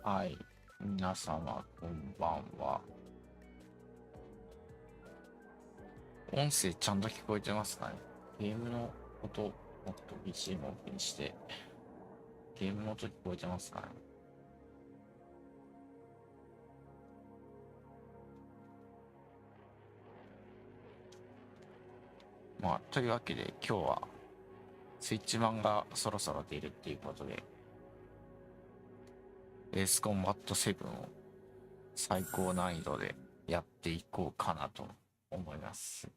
はい、皆様こんばんは。音声ちゃんと聞こえてますかね？ゲームの音、もっと BGM をオフにして、ゲームの音聞こえてますかね？まあ、というわけで今日はスイッチ版がそろそろ出るっていうことで、エースコンバット7を最高難易度でやっていこうかなと思います。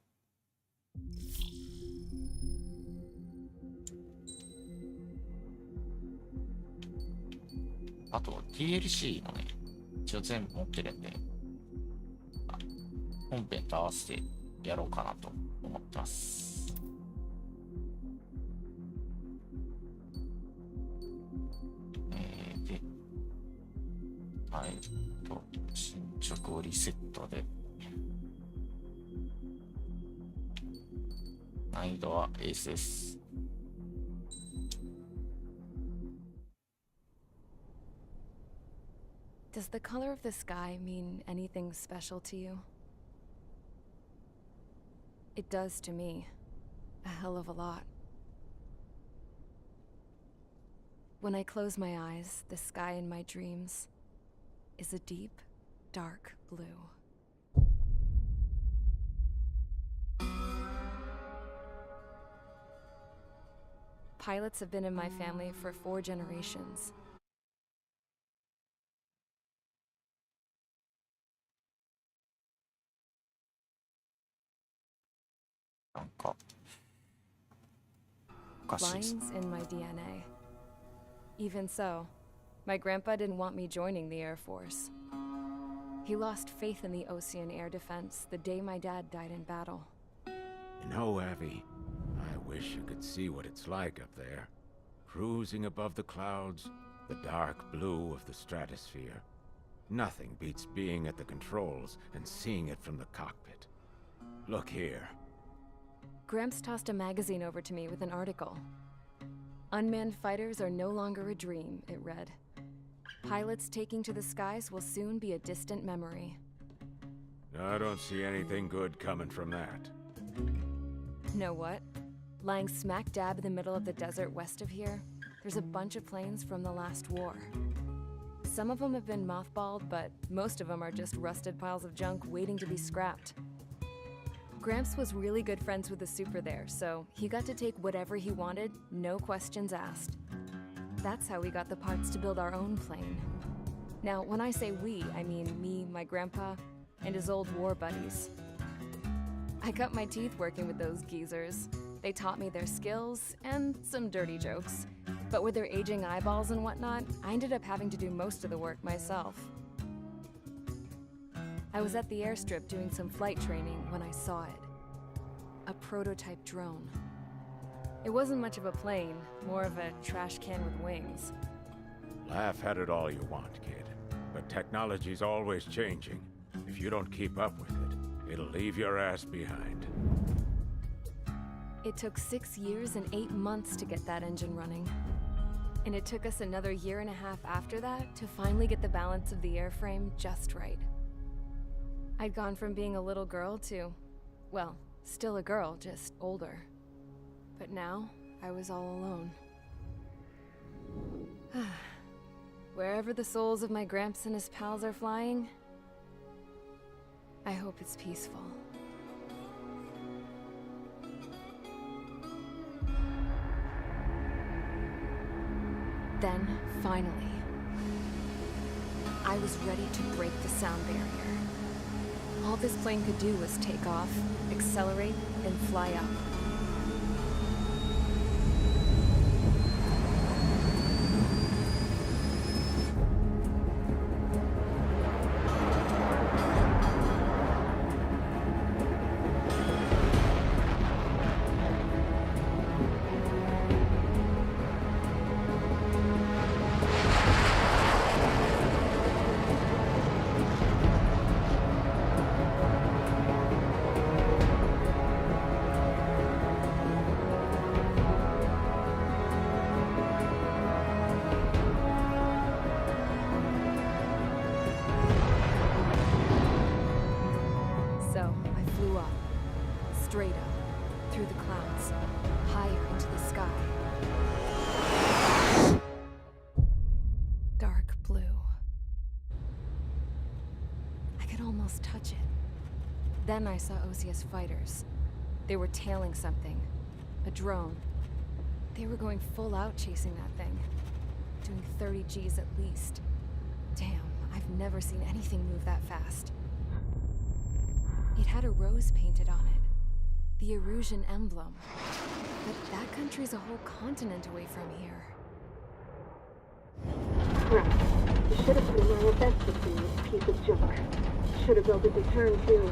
あと DLC もね、一応全部持ってるんで、本編と合わせてやろうかなと思ってます。で、進捗をリセットで、難易度はエースです。Does the color of the sky mean anything special to you? It does to me. A hell of a lot. When I close my eyes, the sky in my dreams is a deep, dark blue. Pilots have been in my family for 4 generations. Flying's in my DNA. Even so, my grandpa didn't want me joining the Air Force. He lost faith in the ocean air defense the day my dad died in battle. You know, Abby, I wish you could see what it's like up there. Cruising above the clouds, the dark blue of the stratosphere. Nothing beats being at the controls and seeing it from the cockpit. Look here. Gramps tossed a magazine over to me with an article. Unmanned fighters are no longer a dream, it read. Pilots taking to the skies will soon be a distant memory. I don't see anything good coming from that. Know what? Lying smack dab in the middle of the desert west of here, there's a bunch of planes from the last war. Some of them have been mothballed, but most of them are just rusted piles of junk waiting to be scrapped. Gramps was really good friends with the super there, so he got to take whatever he wanted, no questions asked. That's how we got the parts to build our own plane. Now, when I say we, I mean me, my grandpa, and his old war buddies. I cut my teeth working with those geezers. They taught me their skills and some dirty jokes. But with their aging eyeballs and whatnot, I ended up having to do most of the work myself. I was at the airstrip doing some flight training when I saw it. A prototype drone. It wasn't much of a plane, more of a trash can with wings. Laugh at it all you want, kid. But technology's always changing. If you don't keep up with it, it'll leave your ass behind. It took 6 years and 8 months to get that engine running. And it took us another 1.5 years after that to finally get the balance of the airframe just right. I'd gone from being a little girl to, well, still a girl, just older. But now, I was all alone. Wherever the souls of my Gramps and his pals are flying, I hope it's peaceful. Then, finally, I was ready to break the sound barrier. All this plane could do was take off, accelerate, and fly up. I flew up, straight up, through the clouds, higher into the sky. Dark blue. I could almost touch it. Then I saw Osius fighters. They were tailing something. A drone. They were going full out chasing that thing. Doing 30 Gs at least. Damn, I've never seen anything move that fast. It had a rose painted on it. The Erusian emblem. But that country's a whole continent away from here. Crap. You should have been my best with this piece of junk. Should have built a deterrent too.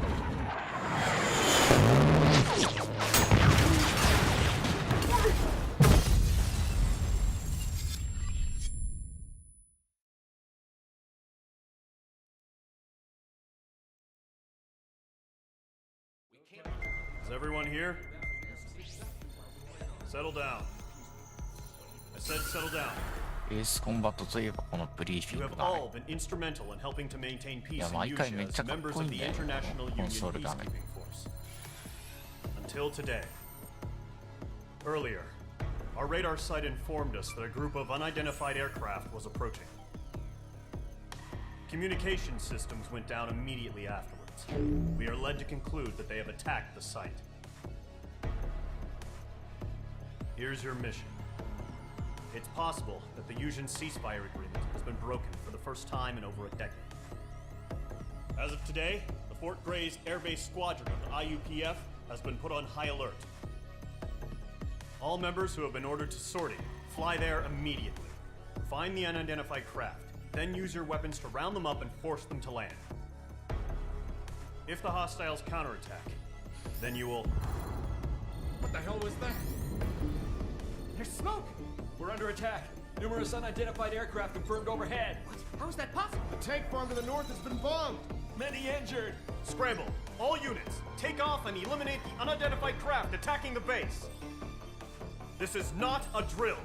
Is everyone here? Settle down. I said settle down. エースコンバットといえばこのブリーフィ You ング have だね。 all been instrumental in helping to maintain peace いや、 in 毎回 Yusha めっちゃ as かっ members こいい of ん the だよ。 International コン Union ソール画面。 Peacekeeping Force. Until today. Earlier, our radar site informed us that a group of unidentified aircraft was approaching. Communication systems went down immediately afterwards. We are led to conclude that they have attacked the site. Here's your mission. It's possible that the Yusian ceasefire agreement has been broken for the first time in over a decade. As of today, the Fort Gray's Air Base Squadron of the IUPF has been put on high alert. All members who have been ordered to sortie, fly there immediately. Find the unidentified craft, then use your weapons to round them up and force them to land. If the hostiles counterattack, then you will... What the hell was that? There's smoke! We're under attack. Numerous unidentified aircraft confirmed overhead. What? How is that possible? The tank farm to the north has been bombed! Many injured. Scramble! All units, take off and eliminate the unidentified craft attacking the base! This is not a drill!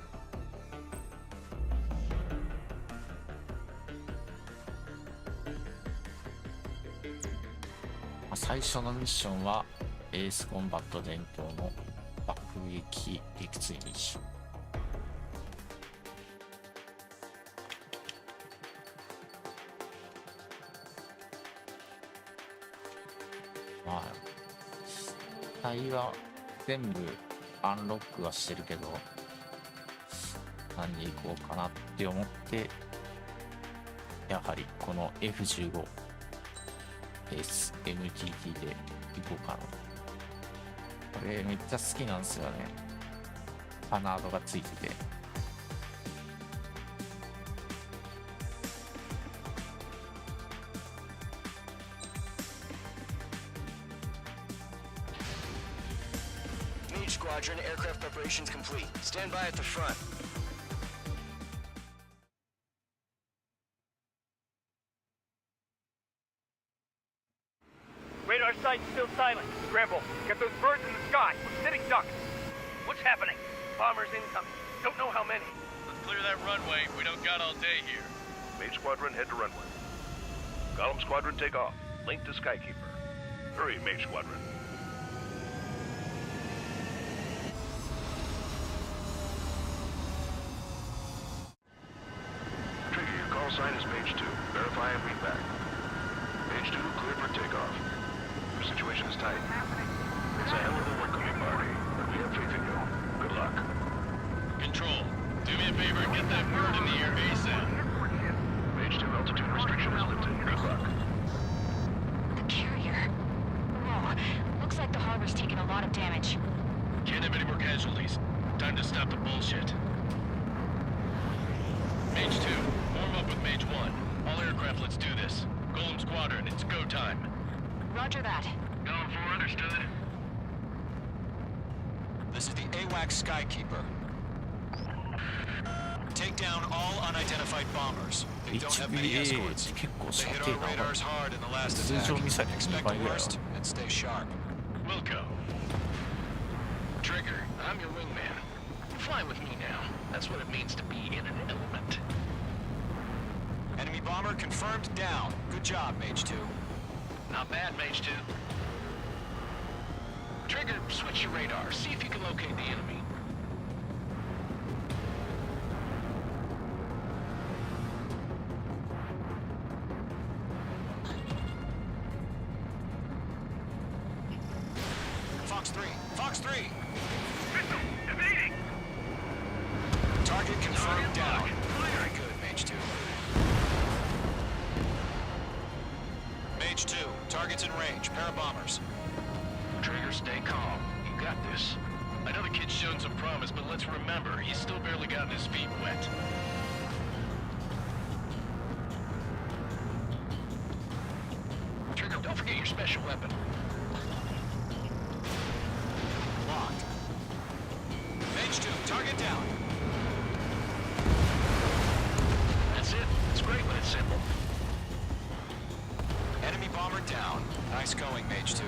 まあ最初のミッションはエースコンバット伝統の爆撃撃墜ミッション。まあ体は全部アンロックはしてるけど何でいこうかなって思ってやはりこの F15 SMTT でいこうかな。これめっちゃ好きなんですよね。パナードがついてて。Mage Squadron, aircraft preparations complete. Stand by at the front. Radar site's still silent. Scramble. Get those birds in the sky. We're sitting ducks. What's happening? Bombers incoming. Don't know how many. Let's clear that runway. We don't got all day here. Mage Squadron, head to runway. Column Squadron, take off. Link to Skykeeper. Hurry, Mage Squadron. Trigger, your call sign is Mage 2. Verify and read back. Mage 2, clear for takeoff. Your situation is tight. It's a hell of a welcoming party, but we have faith in you. Good luck. Control, do me a favor and get that bird in the air ASAP. Mage 2, altitude restriction is lifted. Good luck. The carrier. Whoa. Looks like the harbor's taken a lot of damage. Can't have any more casualties. Time to stop the bullshit. Mage 2, warm up with Mage 1. All aircraft, let's do this. Golem Squadron, it's go time. Roger that. Going for understood. This is the AWACS Skykeeper. Take down all unidentified bombers. They don't have many HBA escorts. 結構 They 射 hit 程 our 長い。 radars hard in the last 通常ミサイ attack. ル2 Expect 倍 the ぐらいある。 worst and stay sharp. Wilco. Trigger, I'm your wingman. Fly with me now. That's what it means to be in an element. Enemy bomber confirmed down. Good job, Mage 2. Not bad, Mage 2. switch your radar. See if you can locate the enemy. Fox 3. Fox 3. Missile! Evading! Target confirmed down. Very good, Mage 2. Mage 2. Target's in range. Pair of bombers. Trigger, stay calm. You got this. I know the kid's shown some promise, but let's remember, he's still barely gotten his feet wet. Trigger, don't forget your special weapon. Locked. Mage 2. Target down. That's it. It's great when it's simple. Enemy bomber down. Nice going, Mage 2.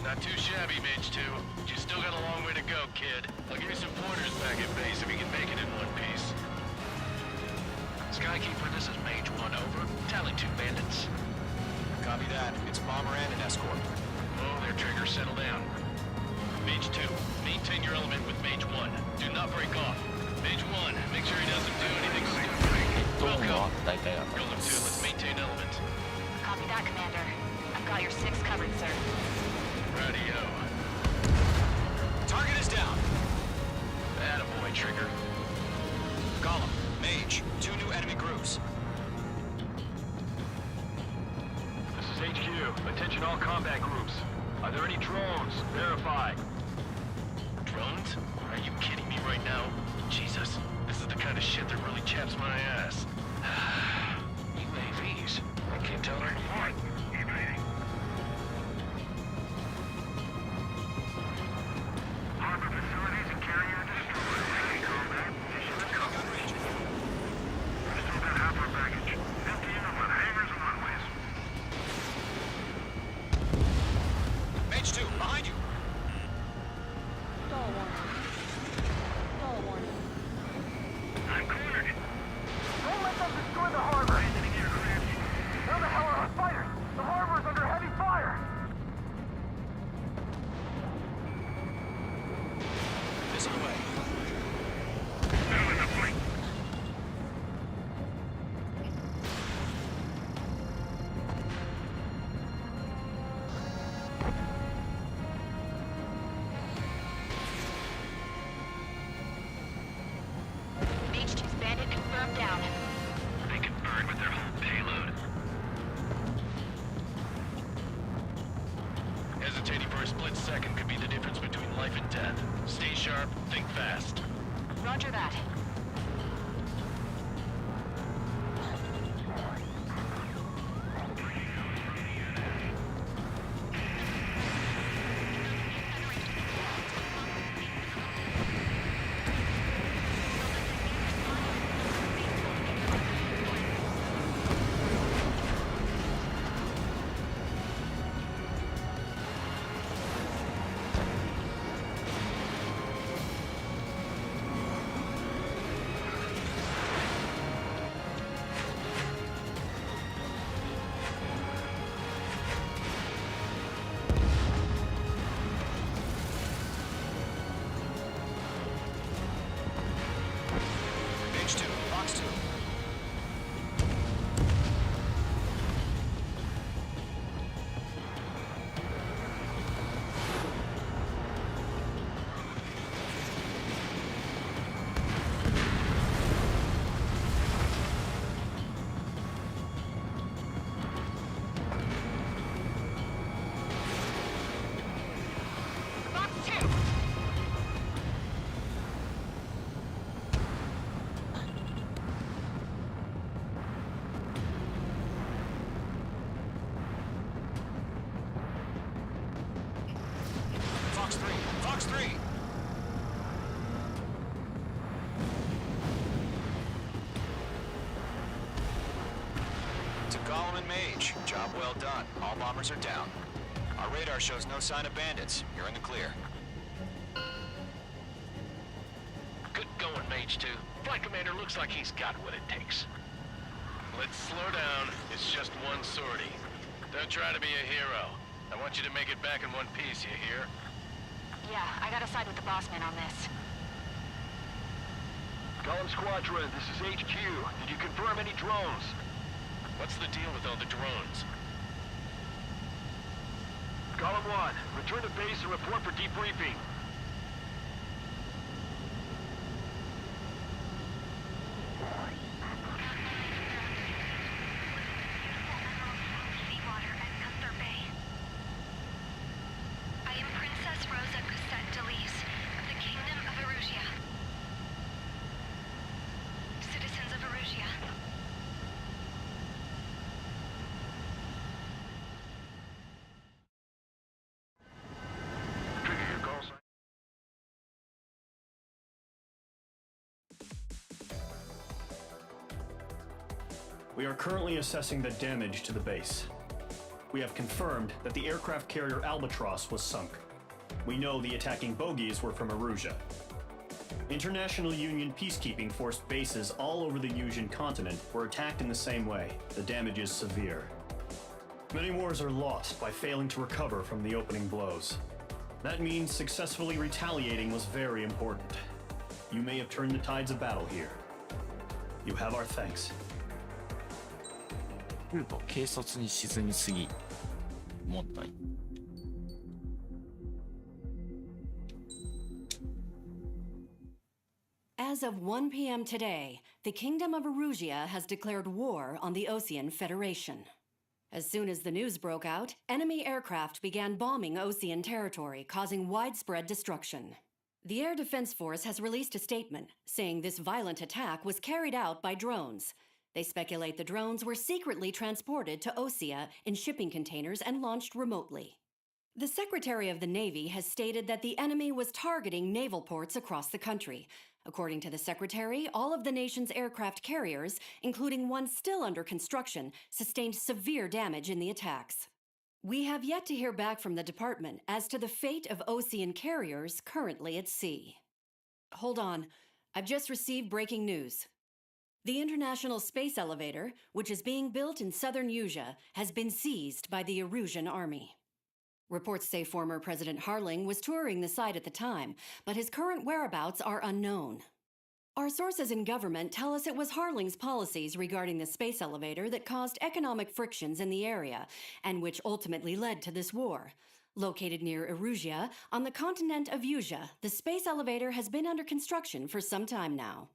Not too shabby, Mage 2. But you still got a long way to go, kid. I'll give you some pointers back at base if you can make it in one piece. Skykeeper, this is Mage 1, over. Tally 2 bandits. Copy that. It's bomber and an escort. Oh, there, Trigger. Settle down. Mage 2, maintain your element with Mage 1. Do not break off. Mage 1, make sure he doesn't do anything stupid. どうも Welcome. 大体が Golem 2, let's maintain element. Copy that, Commander. I've got your 6 covered, sir. Radio. Target is down. Attaboy, Trigger. Golem. Mage. 2 new enemy groups. This is HQ. Attention all combat groups. Are there any drones? Verify. Drones? Are you kidding me right now? Jesus, this is the kind of shit that really chaps my ass. UAVs? I can't tell her apart. Harbor facilities and carrier destroyed. Heavy combat. Mission accomplished. We've still got half our baggage. Emptying them with hangars and runways. Mage 2, behind you. I'm cornered. Don't let them destroy the harbor. Abandoning aircraft. Where the hell are our fighters? The harbor's under heavy fire. Missile away. Now in the flank. Mage 2's bandit confirmed down. They can burn with their whole payload. Hesitating for a split second could be the difference between life and death. Stay sharp, think fast. Roger that. Mage 2, Fox 2. Fox 2! Fox 3. Fox 3. To Golem and Mage. Job well done. All bombers are down. Our radar shows no sign of bandits. You're in the clear. Good going, Mage 2. Flight Commander looks like he's got what it takes. Let's slow down. It's just one sortie. Don't try to be a hero. I want you to make it back in one piece, you hear? Yeah, I gotta side with the boss man on this. Column Squadron, this is HQ. Did you confirm any drones? What's the deal with all the drones? Column 1, return to base and report for debriefing. Seawater at Gunther Bay. I am Princess Rosa Gusset Delise of the Kingdom of Erusia. Citizens of Erusia. Trigger your call sign. We are currently assessing the damage to the base. We have confirmed that the aircraft carrier Albatross was sunk. We know the attacking bogies were from Erusia. International Union peacekeeping force bases all over the Yusian continent were attacked in the same way. The damage is severe. Many wars are lost by failing to recover from the opening blows. That means successfully retaliating was very important. You may have turned the tides of battle here. You have our thanks. 軽率に沈みすぎ問題。As of 1 p.m. today, the Kingdom of Erusia has declared war on the Osean Federation. As soon as the news broke out, enemy aircraft began bombing Osean territory, causing widespread destruction. The Air Defense Force has released a statement saying this violent attack was carried out by drones. They speculate the drones were secretly transported to Osea in shipping containers and launched remotely. The Secretary of the Navy has stated that the enemy was targeting naval ports across the country. According to the Secretary, all of the nation's aircraft carriers, including one still under construction, sustained severe damage in the attacks. We have yet to hear back from the department as to the fate of Osean carriers currently at sea. Hold on, I've just received breaking news. The International Space Elevator, which is being built in southern Yusia, has been seized by the Erusian army. Reports say former President Harling was touring the site at the time, but his current whereabouts are unknown. Our sources in government tell us it was Harling's policies regarding the space elevator that caused economic frictions in the area, and which ultimately led to this war. Located near Erusia, on the continent of Yusia, the space elevator has been under construction for some time now.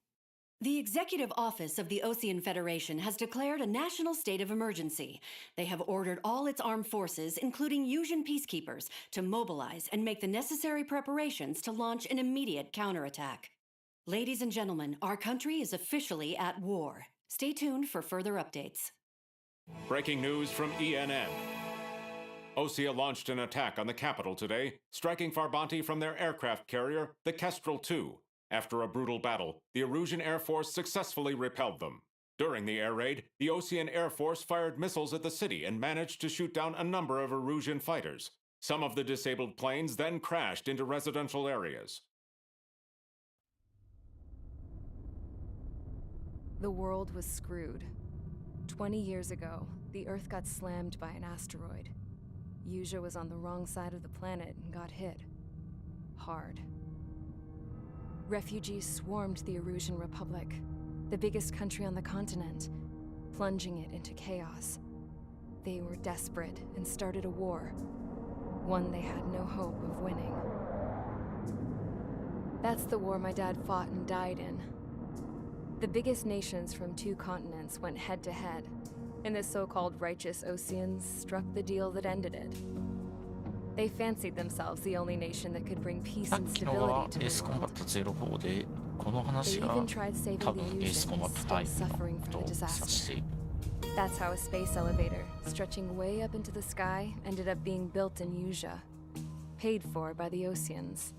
The Executive Office of the Osean Federation has declared a national state of emergency. They have ordered all its armed forces, including Yusian peacekeepers, to mobilize and make the necessary preparations to launch an immediate counterattack. Ladies and gentlemen, our country is officially at war. Stay tuned for further updates. Breaking news from ENN. Osea launched an attack on the capital today, striking Farbanti from their aircraft carrier, the Kestrel II. After a brutal battle, the Erusian Air Force successfully repelled them. During the air raid, the Osean Air Force fired missiles at the city and managed to shoot down a number of Erusian fighters. Some of the disabled planes then crashed into residential areas. The world was screwed. 20 years ago, the Earth got slammed by an asteroid. Yusia was on the wrong side of the planet and got hit. Hard. Refugees swarmed the Erusian Republic, the biggest country on the continent, plunging it into chaos. They were desperate and started a war, one they had no hope of winning. That's the war my dad fought and died in. The biggest nations from 2 continents went head-to-head, and the so-called righteous Oseans struck the deal that ended it. They fancied themselves the only nation that could bring peace and stability to the world. They even tried saving the Yusians, still suffering from the disaster. That's how a space elevator, stretching way up into the sky, ended up being built in Yusia, paid for by the Oseans.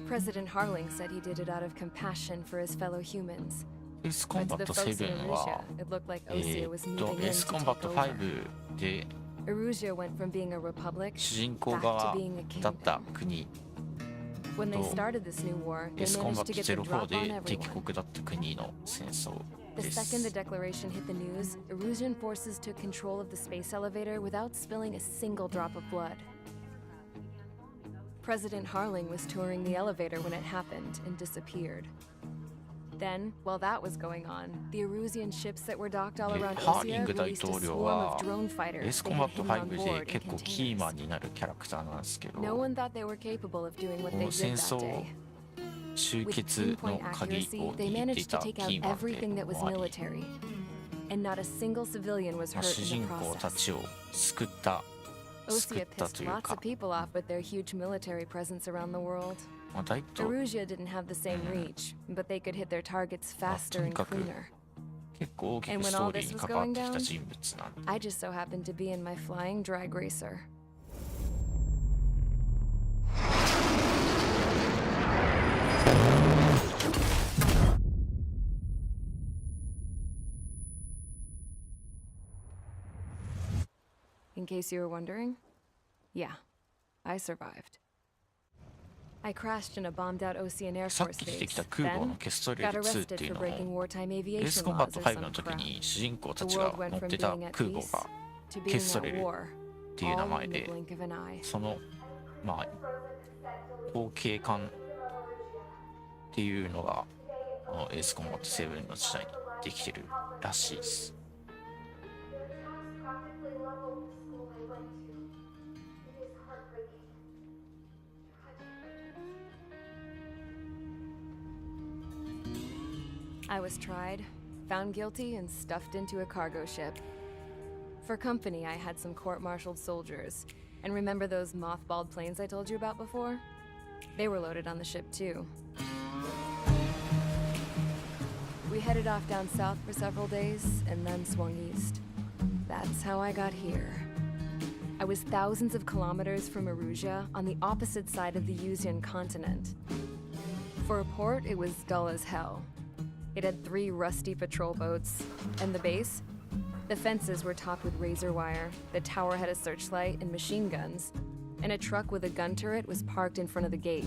President Harling said he did it out of compassion for his fellow humans. But to the folks in Erusia, it looked like Osea was moving in to take over. Erusia went from being a republic back to being a kingdom. When they started this new war, they managed to get the drop on everyone. The second the declaration hit the news, Erusian forces took control of the space elevator without spilling a single drop of blood. President Harling was touring the elevator when it happened and disappeared. Then, while that was going on, the Erusian ships that were docked all around ハーリン Osea グ大 released a 統領 swarm は of drone エ fighters ースコ they ンバ had ット hidden on 5で board in 結構キーマ containers. ンになるキャラクターなんですけど、 No one thought they were capable of doing what they 戦 did that 争 day. 終 With 結の pinpoint 鍵 accuracy, を they 握ってい managed た to キ take out ーマンで everything that was もあり、 military. And not a single civilian was まあ hurt 主 in 人 the 公た process. ちを救ったと Osea い pissed う lots か of、people off with their huge military presence around the world. まあ、大統領 Erusia didn't have the same reach, but they could hit their targets faster and とにかく cleaner. 結構大き And く when スト all ーリー this に was 関わっ going てきた down, 人物なんで、 I just so happened to be in my flying drag racer. In case you were wondering, yeah, I survived. I crashed in a bombed-out Ocean Air さっ Force き出て base, きた空母 then のケストレ got ル2っ arrested ていう for の breaking も wartime エー aviation スコンバッ laws ト or 5 some の時 crap. に主人公た The ちが world went 乗っ from てた being at 空母 peace が to ケ being スト at レル war, っていう名 all 前 in the で、 blink of an eye. そのまあ後継艦っていうのがエースコンバット7の時代にできてるらしいです。I was tried, found guilty, and stuffed into a cargo ship. For company, I had some court-martialed soldiers. And remember those mothballed planes I told you about before? They were loaded on the ship, too. We headed off down south for several days, and then swung east. That's how I got here. I was thousands of kilometers from Erusia, on the opposite side of the Yuzian continent. For a port, it was dull as hell. It had 3 rusty patrol boats. And the base? The fences were topped with razor wire, the tower had a searchlight and machine guns, and a truck with a gun turret was parked in front of the gate.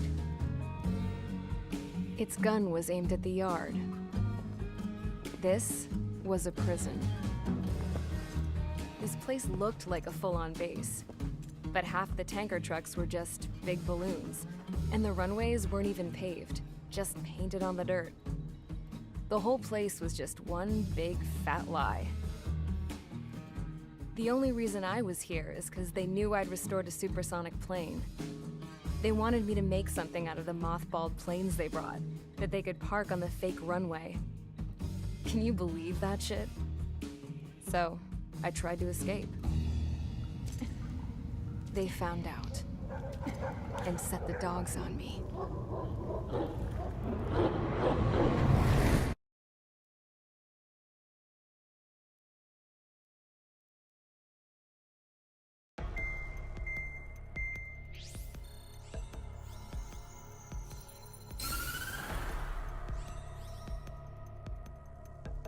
Its gun was aimed at the yard. This was a prison. This place looked like a full-on base, but half the tanker trucks were just big balloons, and the runways weren't even paved, just painted on the dirt. The whole place was just one big fat lie. The only reason I was here is because they knew I'd restored a supersonic plane. They wanted me to make something out of the mothballed planes they brought, that they could park on the fake runway. Can you believe that shit? So, I tried to escape. They found out, and set the dogs on me.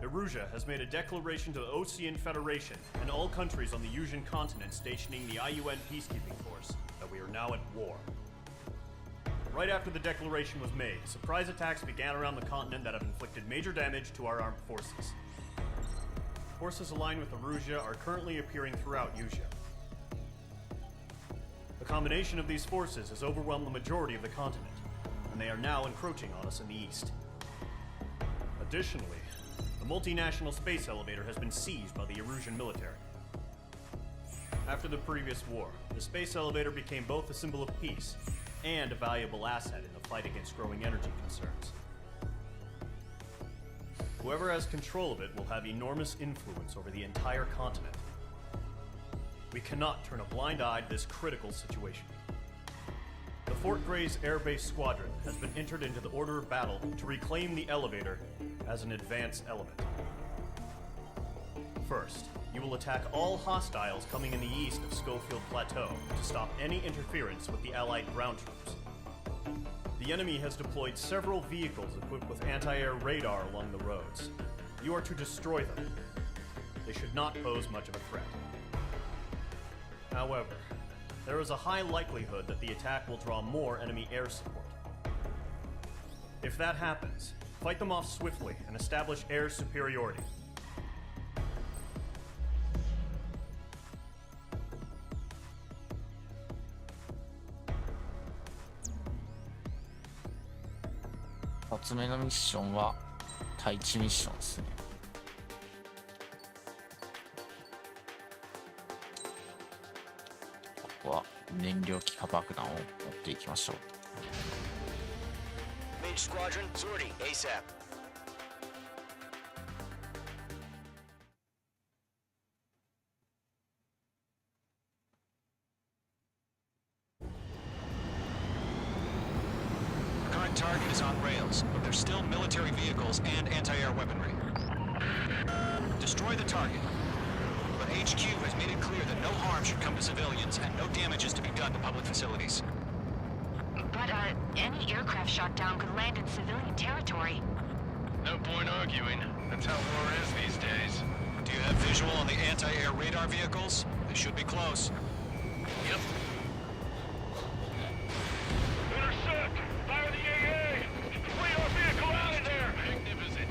Erusia has made a declaration to the Ocean Federation and all countries on the Yusian continent stationing the IUN peacekeeping force that we are now at war. Right after the declaration was made, surprise attacks began around the continent that have inflicted major damage to our armed forces. Forces aligned with Erusia are currently appearing throughout Yusia. The combination of these forces has overwhelmed the majority of the continent, and they are now encroaching on us in the east. Additionally, the multinational space elevator has been seized by the Erusian military. After the previous war, the space elevator became both a symbol of peace and a valuable asset in the fight against growing energy concerns. Whoever has control of it will have enormous influence over the entire continent. We cannot turn a blind eye to this critical situation. The Fort Gray's Air Base Squadron has been entered into the order of battle to reclaim the elevator as an advance element. First, you will attack all hostiles coming in the east of Schofield Plateau to stop any interference with the Allied ground troops. The enemy has deployed several vehicles equipped with anti-air radar along the roads. You are to destroy them. They should not pose much of a threat. However, there is a high likelihood that the attack will draw more enemy air support. If that happens, fight them off swiftly and establish air superiority. つ目のミッションは対地ミッションですね。ここは燃料気化爆弾を持っていきましょう。 Mage Squadron, sortie, ASAP. Current target is on rails, but there's still military vehicles and anti-air weaponry. Destroy the target. But HQ has made it clear that no harm should come to civilians and no damage is to be done to public facilities. But, any aircraft shot down could land in civilian territory. No point arguing. That's how war is these days. Do you have visual on the anti-air radar vehicles? They should be close. Yep. Intercept! Fire the AA! Radar vehicle out of there! Magnificent.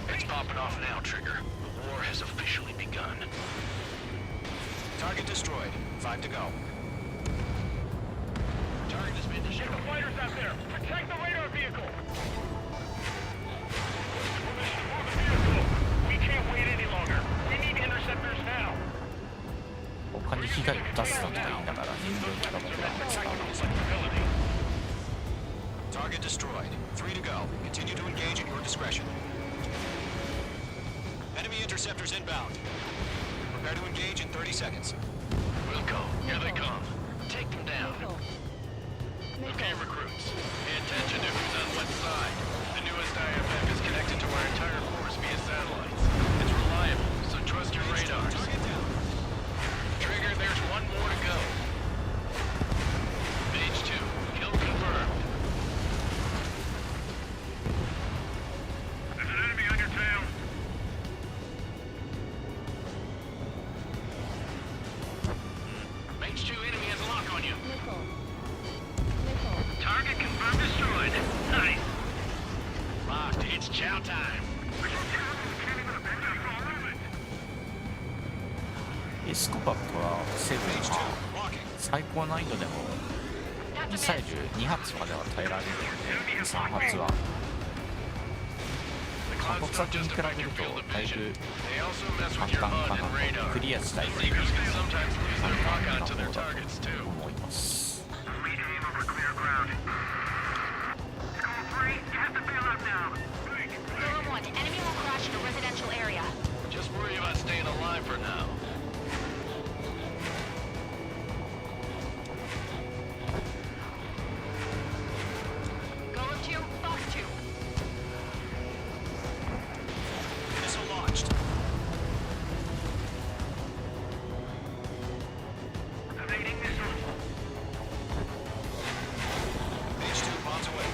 It's popping off now, Trigger. The war has officially begun. Target destroyed. 5 to go. Target has been Get the destroyed. fighters out there! Protect the radar vehicle! Formation for the vehicle! We can't wait any longer. We need interceptors now. 他に被害を出すのとか言いながら燃料気化爆弾を使うのです。 Target destroyed. 3 to go. Continue to engage at your discretion. Enemy interceptors inbound. Prepare to engage in 30 seconds. We'll go. Here they come. Take them down. Okay, recruits. Pay attention to who's on what side. The newest IFF is connected to our entire force via satellites. It's reliable, so trust your radars. Target down. Trigger, there's one more to go. Mage 2, kill confirmed. There's an enemy on your tail. Mage 2, enemy has a lock on you. Target confirmed destroyed. Nice. Locked, it's chow time.エスコパットはセブン Mage 2, は walking. 最高難易度でもミサイル2発までは耐えられるので3発は The 韓 clouds 国 don't 作に just 比べ affect る your と field of だい vision. ぶ They also mess 簡 with your 単 HUD か and なと radar. クリアしたいという Seekers can sometimes lose 簡 their 単 lock な onto 方 their だ targets と too. 思います。 Lead aim over clear ground. Skull 3, you have to bail out now. Golem 1, enemy will crash in a residential area. Just worry about staying alive for now. Golem 2, Fox 2. Missile launched. Evading missile. Mage 2, bombs away.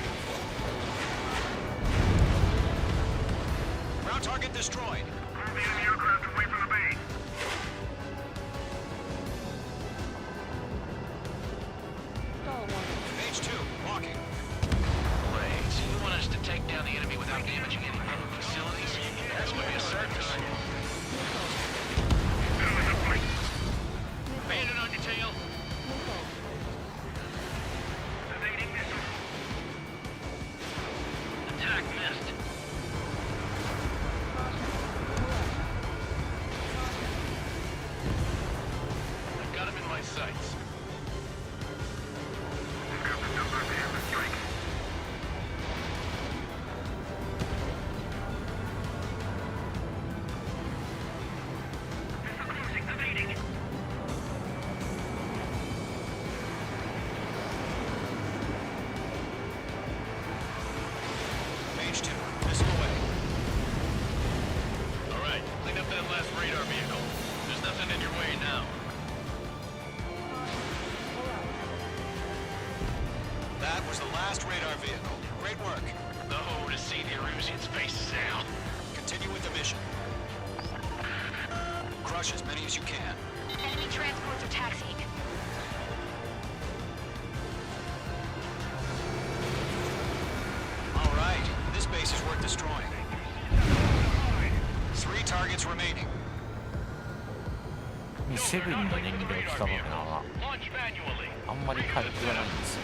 Ground target destroyed. Move the enemy aircraft away from the base. Mage 2, walking. Blades, you want us to take down the enemy without damaging any public facilities? That's gonna be a circus. Bandit on your tail. Evading missile. Attack missed. I've got him in my sights. We've got the number to have a strike. Missile cruising, evading. Mage 2, missile away. All right, clean up that last radar vehicle. There's nothing in your way now. That was the last radar vehicle. Great work. Oh, to see the Erusian spaces out. Continue with the mission. Crush as many as you can. Enemy transports are taxiing. All right, this base is worth destroying. 3 targets remaining. セブンの燃料気化爆弾は Launch manually. あんまり火力がないんですよ。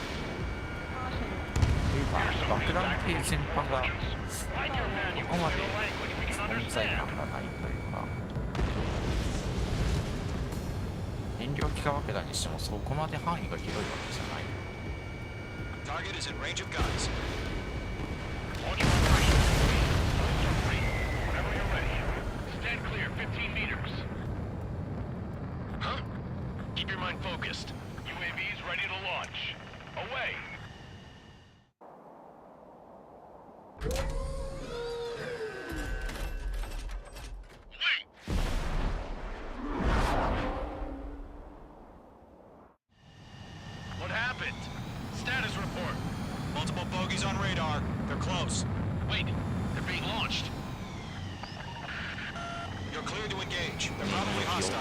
いうか爆弾系全般がここまで存在感がないというか、燃料気化爆弾にしてもそこまで範囲が広いわけじゃない。 Target is in range of guns. Launch operation. Whenever you're ready. Stand clear, 15 meters. Huh? Keep your mind focused. UAVs ready to launch. Away! What happened? Status report. Multiple bogies on radar. They're close. Wait, they're being launched. You're cleared to engage. They're probably hostile.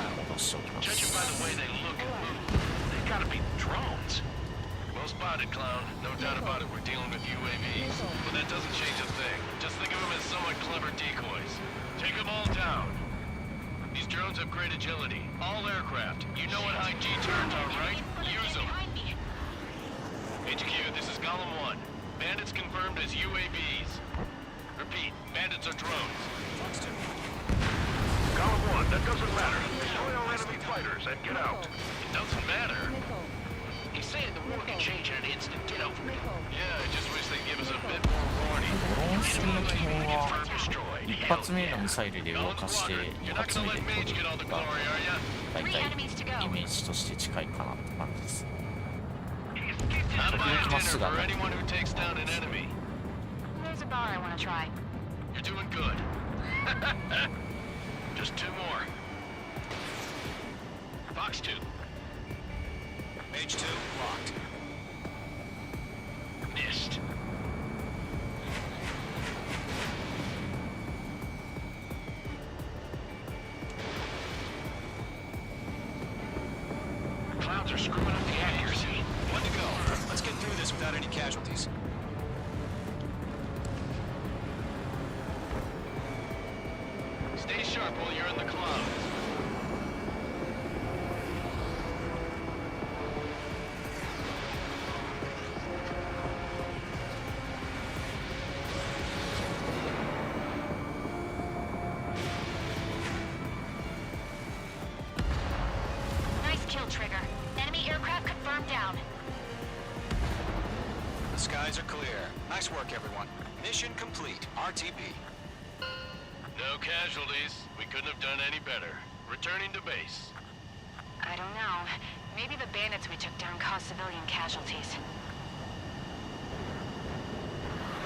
Judging by the way they look and move, they gotta be drones. Well spotted, clown. No doubt about it, we're dealing with UAVs. But that doesn't change a thing. Just think of them as somewhat clever decoys. Take them all down. These drones have great agility. All aircraft. You know what high G turns are, right? Use them. HQ, this is Column 1. Bandits confirmed as UAVs. Repeat, bandits are drones. Column 1, that doesn't matter. Destroy all enemy fighters and get out. It doesn't matter. He's saying the war can change in an instant. Get over it. Yeah, I just wish they'd give us a bit more warning. ドローン式の基本は一発目のミサイルで動かして二発目で取るのが大体イメージとして近いかなって感じです。 I'm buying dinner for anyone who takes down an enemy. There's a bar I want to try. You're doing good. Just 2 more. Fox 2. Mage 2, locked. Missed. Clouds are screwing up the accuracy. One to go. Let's get through this without any casualties. Stay sharp while you're in the clouds. Nice kill, Trigger. Enemy aircraft confirmed down. The skies are clear. Nice work, everyone. Mission complete. RTB. No casualties. We couldn't have done any better. Returning to base. I don't know. Maybe the bandits we took down caused civilian casualties.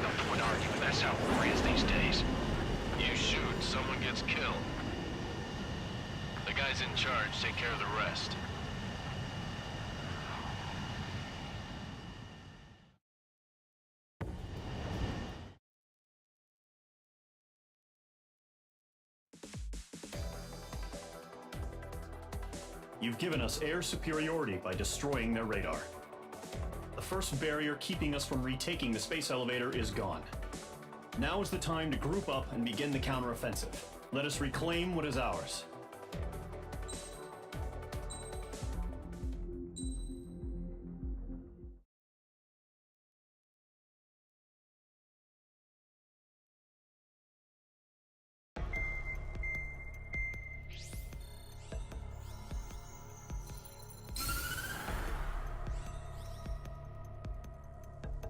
No point arguing. That's how war is these days. You shoot, someone gets killed. The guys in charge take care of the rest. You've given us air superiority by destroying their radar. The first barrier keeping us from retaking the space elevator is gone. Now is the time to group up and begin the counteroffensive. Let us reclaim what is ours.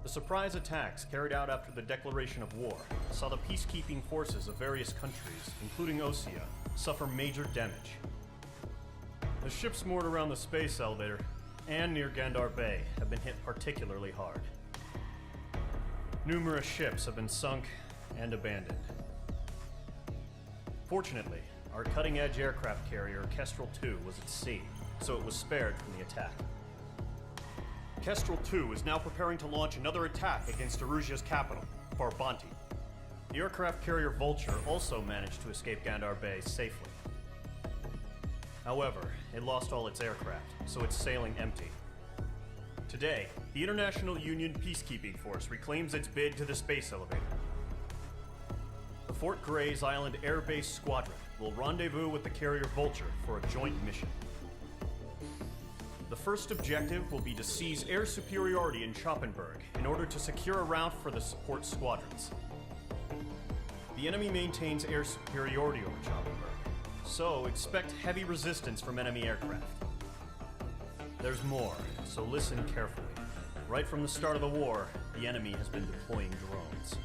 The surprise attacks carried out after the declaration of war saw the peacekeeping forces of various countries, including Osea, suffer major damage. The ships moored around the space elevator and near Gandar Bay have been hit particularly hard. Numerous ships have been sunk and abandoned. Fortunately, our cutting-edge aircraft carrier Kestrel 2 was at sea, so it was spared from the attack. Kestrel 2 is now preparing to launch another attack against Erusia's capital, Farbanti. The aircraft carrier Vulture also managed to escape Gandar Bay safely. However, it lost all its aircraft, so it's sailing empty. Today, the International Union Peacekeeping Force reclaims its bid to the space elevator. The Fort Gray's Island Air Base Squadron will rendezvous with the carrier Vulture for a joint mission. The first objective will be to seize air superiority in Schoppenberg in order to secure a route for the support squadrons. The enemy maintains air superiority over Schoppenberg, so expect heavy resistance from enemy aircraft. There's more, so listen carefully. Right from the start of the war, the enemy has been deploying drones.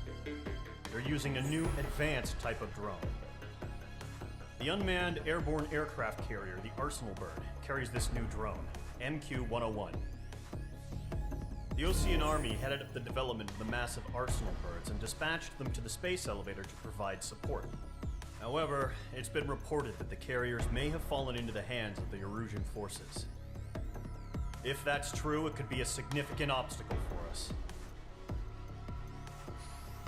They're using a new advanced type of drone. The unmanned airborne aircraft carrier, the Arsenal Bird, carries this new drone, MQ-101. The Osean Army headed up the development of the massive Arsenal Birds and dispatched them to the space elevator to provide support. However, it's been reported that the carriers may have fallen into the hands of the Erusian forces. If that's true, it could be a significant obstacle for us.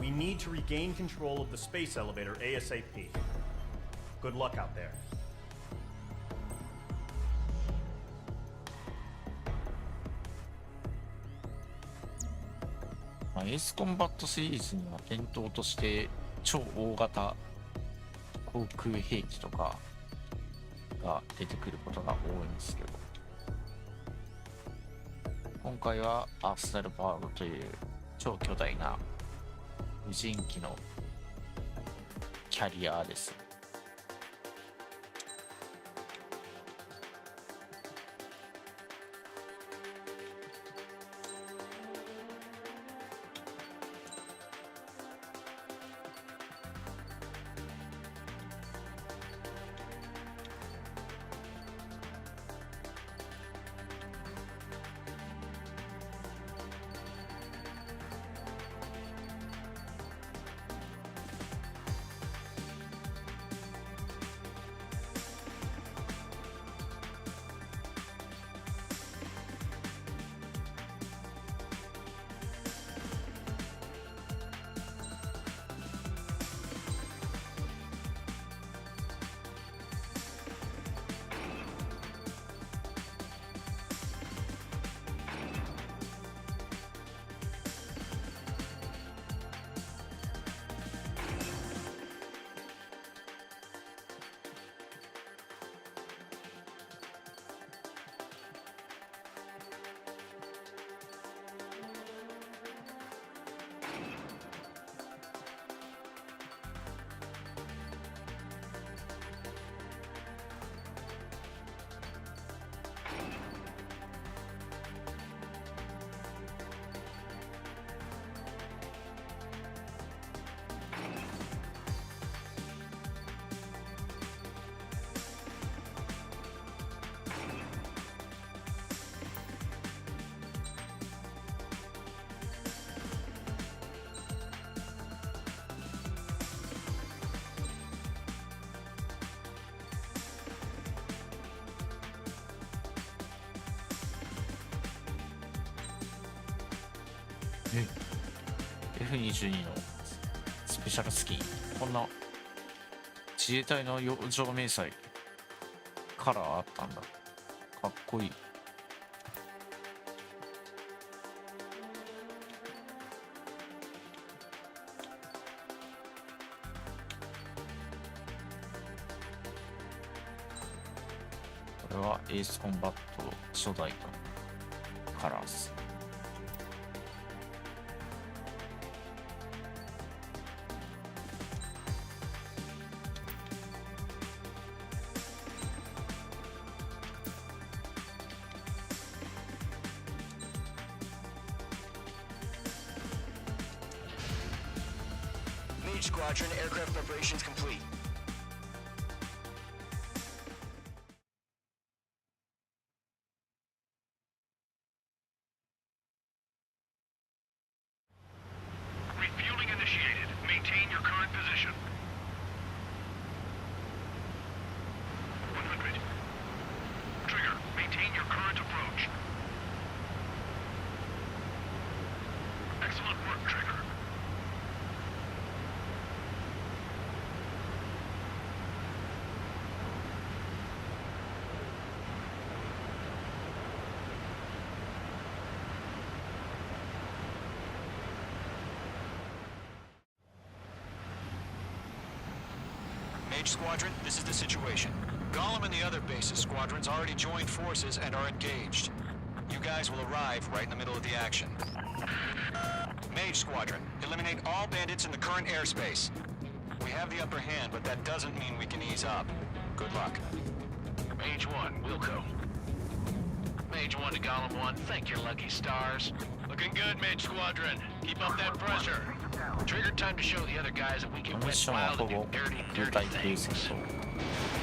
We need to regain control of the space elevator ASAP. Good luck out there. エースコンバットシリーズには伝統として超大型航空兵器とかが出てくることが多いんですけど、今回はアーセナルパワードという超巨大な無人機のキャリアーです。F22 のスペシャルスキン、こんな自衛隊の洋上迷彩カラーあったんだ。かっこいい。これはエースコンバット初代のカラーです。Squadron, aircraft preparations complete. Refueling initiated. Maintain your current position. 100. Trigger, maintain your current approach. Excellent work, Trigger. Mage Squadron, this is the situation. Golem and the other bases squadrons already joined forces and are engaged. You guys will arrive right in the middle of the action. Mage Squadron, eliminate all bandits in the current airspace. We have the upper hand, but that doesn't mean we can ease up. Good luck. Mage 1, Wilco. Mage 1 to Golem 1, thank your lucky stars. Looking good, Mage Squadron. Keep up that pressure. Trigger time to show the other guys that we can ミッ wet ションは wild ほ and ぼ do dirty, 流 dirty 体空戦 things. と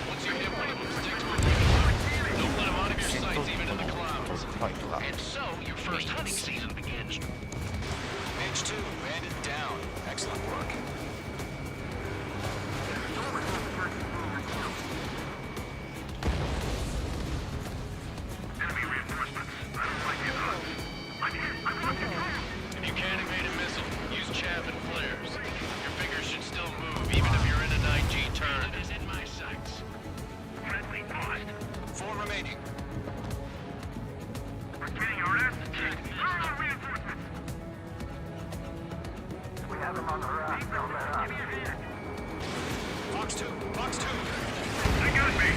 Once you hit one of them, stick to it. Don't let them out of your 戦闘 sights 機 even と in の the トッ clouds. プファイトが And so, your first hunting season begins. Mage 2, bandit down. Excellent work. Enemy reinforcements. I don't like the odds. I want you to. If you can't evade a missile, use chaff and flares. Your fingers should still move even if you're in an IG turn. It is in my sights. Friendly paused. 4 remaining. We're getting our asses kicked. Reinforcements. We have them on the raft. Don't let up. Give me a hand. Fox 2, Fox 2. They got me.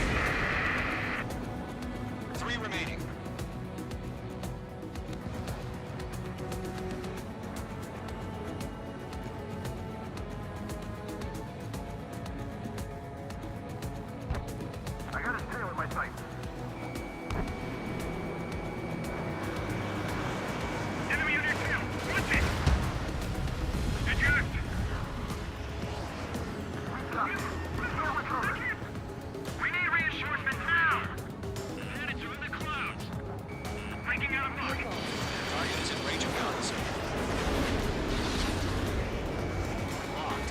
3 remaining. I got his tail in my sights. Enemy on your tail. Watch it. Eject. We need reinforcements now. Bandits are in the clouds. Breaking out of luck. Target is in range of guns. Locked.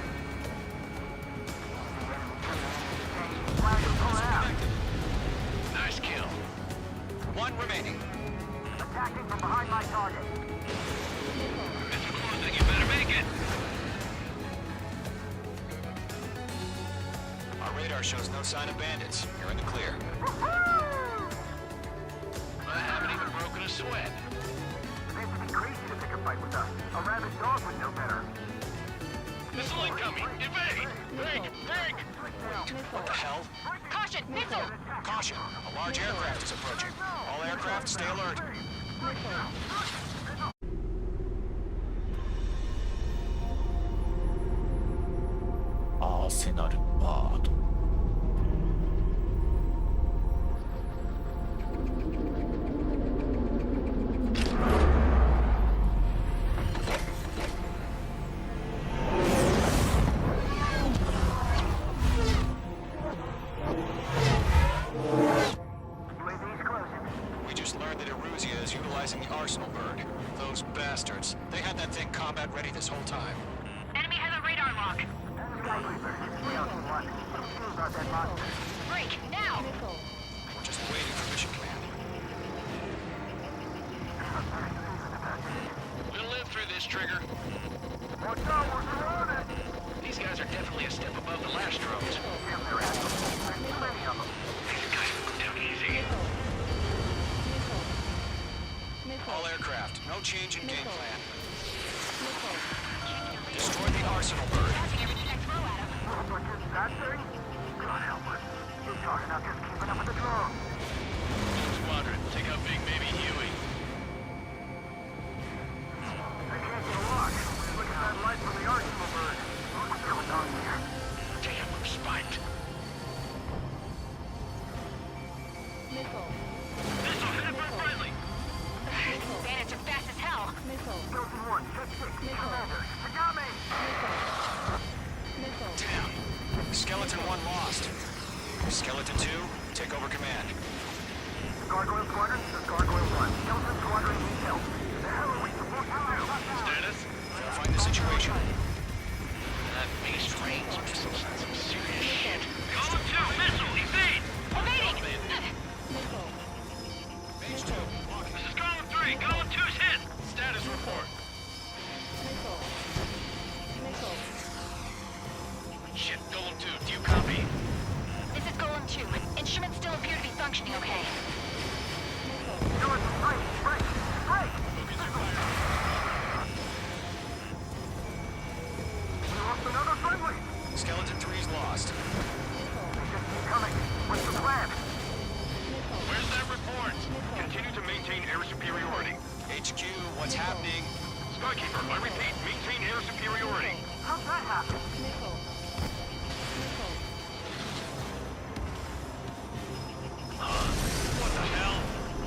Nice kill. 1 remaining. Attacking from behind my target. It's closing, you better make it. Our radar shows no sign of bandits. You're in the clear. I haven't even broken a sweat. They have to be crazy to pick a fight with us. A rabid dog would know better. Missile incoming! Evade! Break! Break! What the hell? Caution! Missile! Caution! A large aircraft is approaching. All aircraft, stay alert. アーセナルバード。UAV's closing. We just learned that Eruzia is utilizing the Arsenal bird. Those bastards. They had that thing combat ready this whole time. Enemy has a radar lock. Skyscraper. We also want to keep those on that monster. Break, now! We're just waiting for mission command. We'll live through this, Trigger. Watch out, we're surrounded. These guys are definitely a step above the last drones. Damn, they're assholes. There's plenty of them. These guys go down easy. All aircraft, no change in game plan. Destroy the Arsenal bird. But just that thing? God help us. You're talking about just keeping up with the drone. Squadron, take out Big Baby Huey. I can't get a lock. Look at that light from the Arsenal bird. What's going on here? Damn, we're spiked. Missile hit for friendly. Bandits are fast as hell. Skeleton 1, check 6. Commander, you got me. Damn. Skeleton 1 lost. Skeleton 2, take over command. Gargoyle Squadron, this is Gargoyle 1. Skeleton Squadron needs help. The hell are we supposed to do? Status? Verifying the situation. That beast range missiles had some serious shit. Golem 2, missile, evade. Evading! Mage 2, locking. This is Golem 3, Golem 2's hit. Status report. Shit, Golem 2, do you copy? This is Golem 2. Instruments still appear to be functioning okay. Skeleton 3, break, break. We lost another friendly. Skeleton 3's lost. They just keep coming. What's the plan? maintain air superiority. HQ, what's happening? Skykeeper, I repeat, maintain air superiority. How's that happen? What the hell?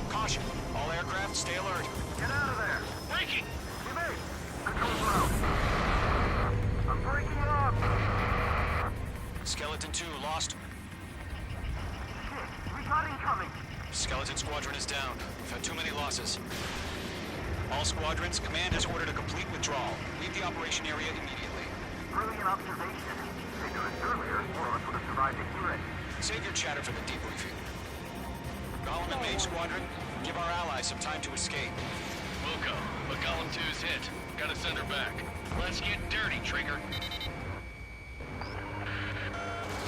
Caution. All aircraft, stay alert. Get out of there. Breaking. You made. Control's out. I'm breaking up. Skeleton 2 lost. Shit, we got incoming. Skeleton Squadron is down. We've had too many losses. All squadrons, command has ordered a complete withdrawal. Leave the operation area immediately. Brilliant observation. They do it earlier, more of us would have survived to hear it. Save your chatter for the debriefing. Golem and Mage Squadron, give our allies some time to escape. Wilco, but Column 2's hit. Gotta send her back. Let's get dirty, Trigger.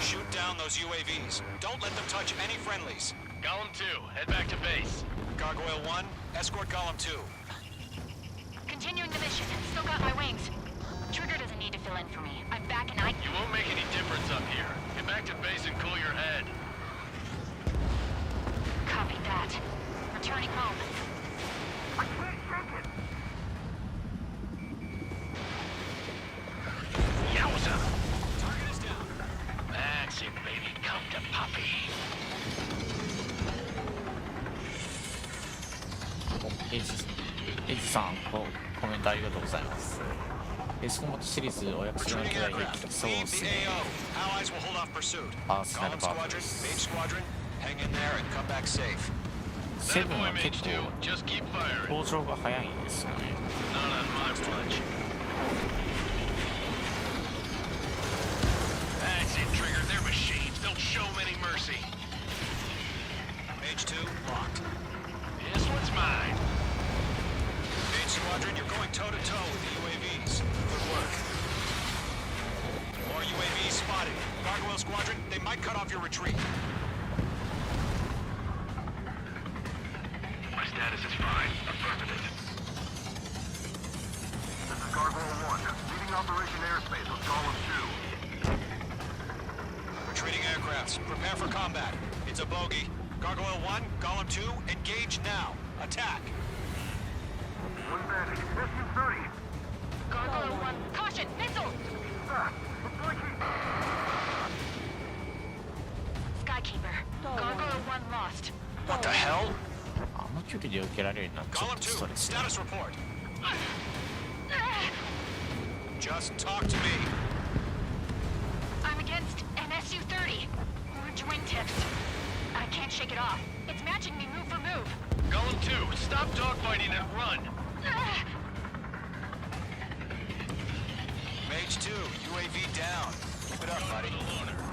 Shoot down those UAVs. Don't let them touch any friendlies. Column 2, head back to base. Gargoyle 1, escort Golem 2. Continuing the mission. Still got my wings. Trigger doesn't need to fill in for me. I'm back and You won't make any difference up here. Get back to base and cool your head. Copy that. Returning home. I can't shake it. Yowza! Target is down. That's it, baby. Come to Poppy. エイジさん、コメントありがとうございます。スコモトシリーズお約束のくらいそうですね。アーセナルバーフです。セブンは結構登場が早いんですよね。That's it, Trigger. They're machines. Don't show them any mercy. Mage 2, locked. This one's mine. Mage Squadron, you're going toe-to-toe with the UAVs. Good work. More UAVs spotted. Gargoyle Squadron, they might cut off your retreat. My status is fine. Affirmative. This is Gargoyle 1. Leaving Operation Airspace with Column 2. Retreating aircrafts. Prepare for combat. It's a bogey. Gargoyle 1, Golem 2, engage now. Attack. One bandit. SU-30. Gargoyle 1. Caution! Missile! It's breaking. Skykeeper. Gargoyle 1 lost. What the hell? あの距離で受けられるのはちょっ Golem とストレ 2, ス。 status report. Just talk to me. I'm against an SU-30. Orange wingtips. I can't shake it off. It's matching me move for move. Golem 2, stop dogfighting and run. Mage 2, UAV down. Keep it up, buddy.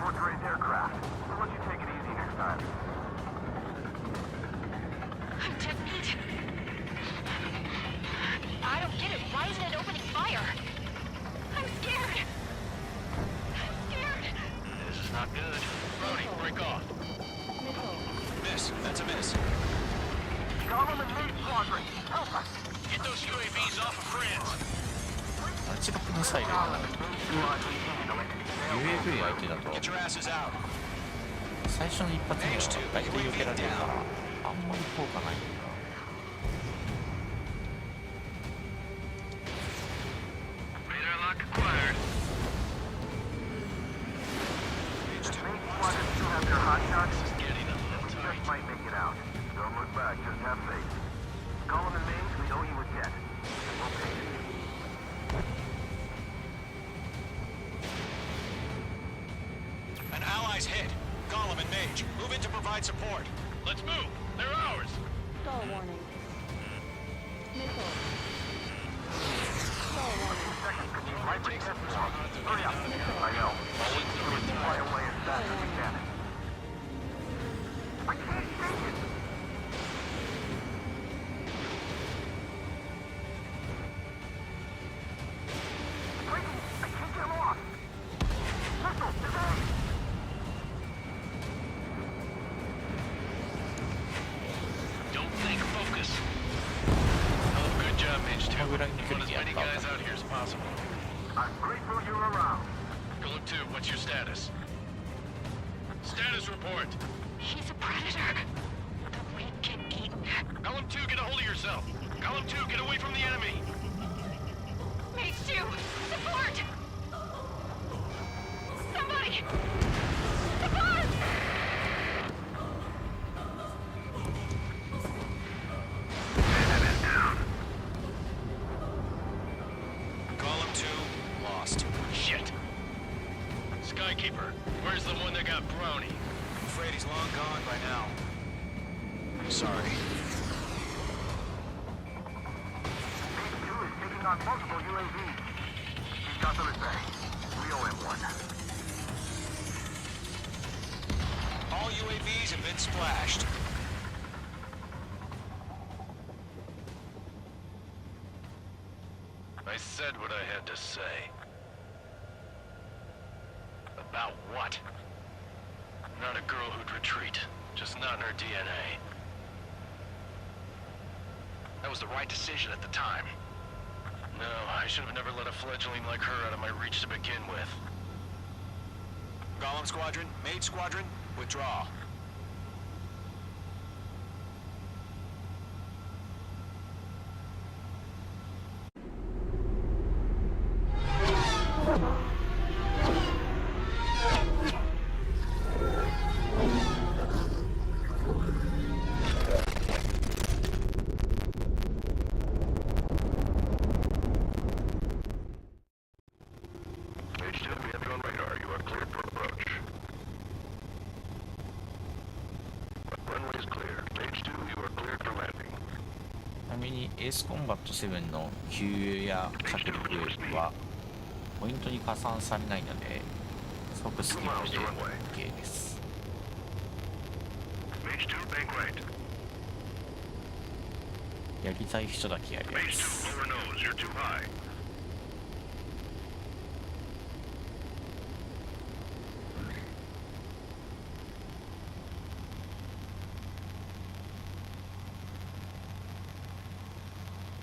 Fourth-rate aircraft. We'll let you take it easy next time. I'm dead meat. I don't get it. Why isn't it opening fire? I'm scared. I'm scared. This is not good. Brody, break off. Miss. That's a miss. Golem and Mage Squadron. Help us. Get those UAVs off of friends. あ近くのサイレンが UAV 相手だと Get your asses out. 最初の一発目は大体避けられるからあんまり効果ないんだ。 Radar lock acquired. Mage Squadron still have their hot shots. This is getting a little We tight. just might make it out. Don't look back. Just have faith. Golem and Mage, we owe you a debt. We'll pay it. An ally's hit. Golem and Mage, move in to provide support. Let's move. They're ours. Stall warning. Missile. Might be test form. Hurry up. I know. We'll fly away as fast as we can. I can't shake it. Breaking. I can't get him off. Missile, evade. Don't think, focus. Oh, good job, Mage 2. How would I Put as many guys out here as possible. I'm grateful you're around. Golem 2, what's your status? Status report. He's a predator. The weak get eaten. Golem 2, get a hold intel. Column 2, get away from the enemy. Mage 2, support! Somebody! Support! Column 2, lost. Shit. Skykeeper, where's the one that got Brownie? I'm afraid he's long gone by now. Sorry. Taking on multiple UAVs. He's got the return. We owe him one. All UAVs have been splashed. I said what I had to say. About what? Not a girl who'd retreat. Just not in her DNA. That was the right decision at the time. No, I should have never let a fledgling like her out of my reach to begin with. Golem Squadron, Mage Squadron, withdraw. Page 2, we have you on radar. You are cleared for approach. Runway is clear. Page 2, you are cleared for landing. ちなみにエースコンバット7の給油や着陸はポイントに加算されないので即スキップで OK です。 Page 2, bank right. やりたい人だけやりま Page す。 2, lower nose. You're too high.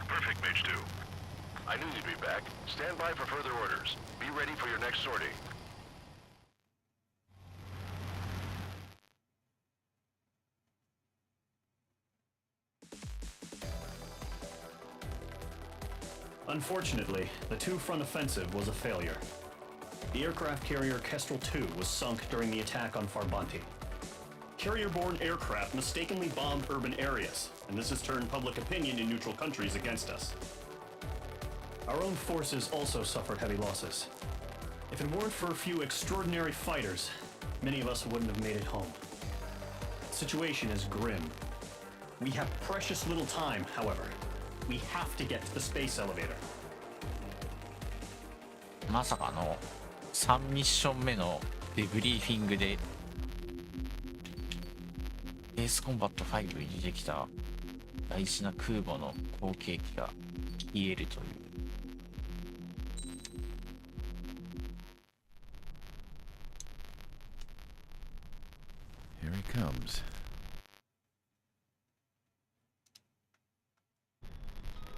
Perfect, Mage 2. I knew you'd be back. Stand by for further orders. Be ready for your next sortie. Unfortunately, the two-front offensive was a failure. The aircraft carrier Kestrel 2 was sunk during the attack on Farbanti. Carrier-borne aircraft mistakenly bombed urban areas, and this has turned public opinion in neutral countries against us. Our own forces also suffered heavy losses. If it weren't for a few extraordinary fighters, many of us wouldn't have made it home. The situation is grim. We have precious little time, however. We have to get to the space elevator. まさかの3ミッション目のデブリーフィングでエースコンバット5に出てきた大事な空母の後継機が消えるという。Here he comes.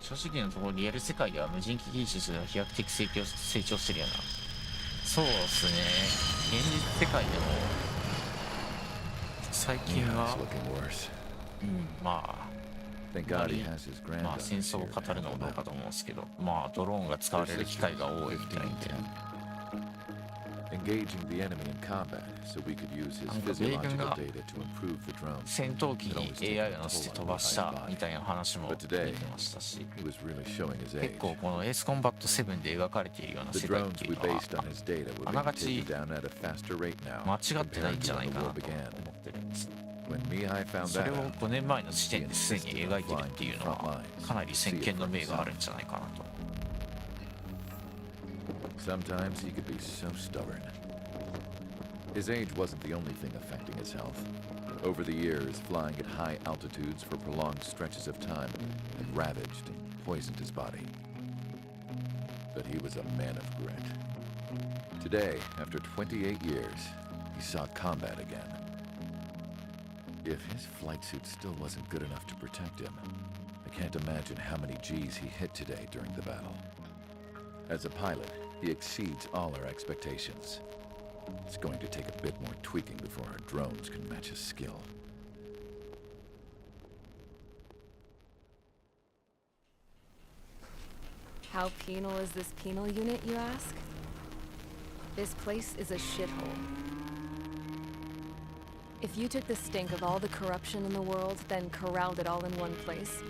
正直なところリアル世界では無人機技術が飛躍的成長してるよな。そうですね。現実世界でも最近は、まあ戦争を語るのもどうかと思うんですけど、まあドローンが使われる機会が多いみたいで。Engaging the enemy in combat so we could use his physiological data to improve the drone. 戦闘機に AI を乗せて飛ばしたみたいな話も出てましたし、結構このエースコンバット7で描かれているような世界っていうのはあながち間違ってないんじゃないかなと思ってるんです。それを5年前の時点ですでに描いてるっていうのはかなり先見の明があるんじゃないかなと。Sometimes he could be so stubborn. His age wasn't the only thing affecting his health. Over the years, flying at high altitudes for prolonged stretches of time had ravaged and poisoned his body. But he was a man of grit. Today, after 28 years, he saw combat again. If his flight suit still wasn't good enough to protect him, I can't imagine how many G's he hit today during the battle. As a pilot, he exceeds all our expectations. It's going to take a bit more tweaking before our drones can match his skill. How penal is this penal unit, you ask? This place is a shithole. If you took the stink of all the corruption in the world, then corralled it all in one place,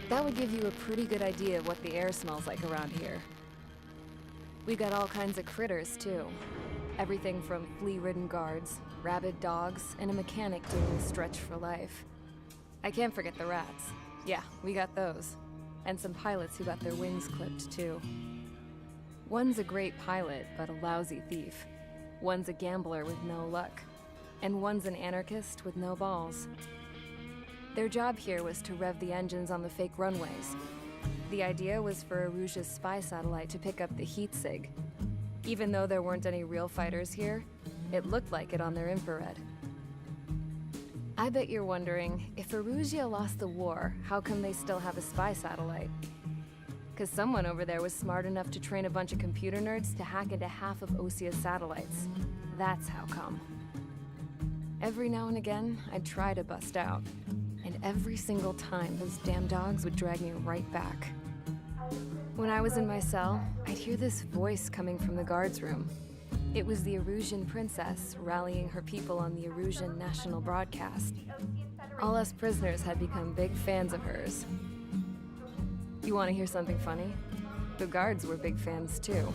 that would give you a pretty good idea of what the air smells like around here. We got all kinds of critters, too. Everything from flea-ridden guards, rabid dogs, and a mechanic doing a stretch for life. I can't forget the rats. Yeah, we got those. And some pilots who got their wings clipped, too. One's a great pilot, but a lousy thief. One's a gambler with no luck. And one's an anarchist with no balls. Their job here was to rev the engines on the fake runways. The idea was for Aruja's spy satellite to pick up the heat sig. Even though there weren't any real fighters here, it looked like it on their infrared. I bet you're wondering, if Aruja lost the war, how come they still have a spy satellite? Because someone over there was smart enough to train a bunch of computer nerds to hack into half of Osia's satellites. That's how come. Every now and again, I'd try to bust out. And every single time, those damn dogs would drag me right back. When I was in my cell, I'd hear this voice coming from the guards room. It was the Erusian princess rallying her people on the Erusian national broadcast. All us prisoners had become big fans of hers. You want to hear something funny? The guards were big fans too.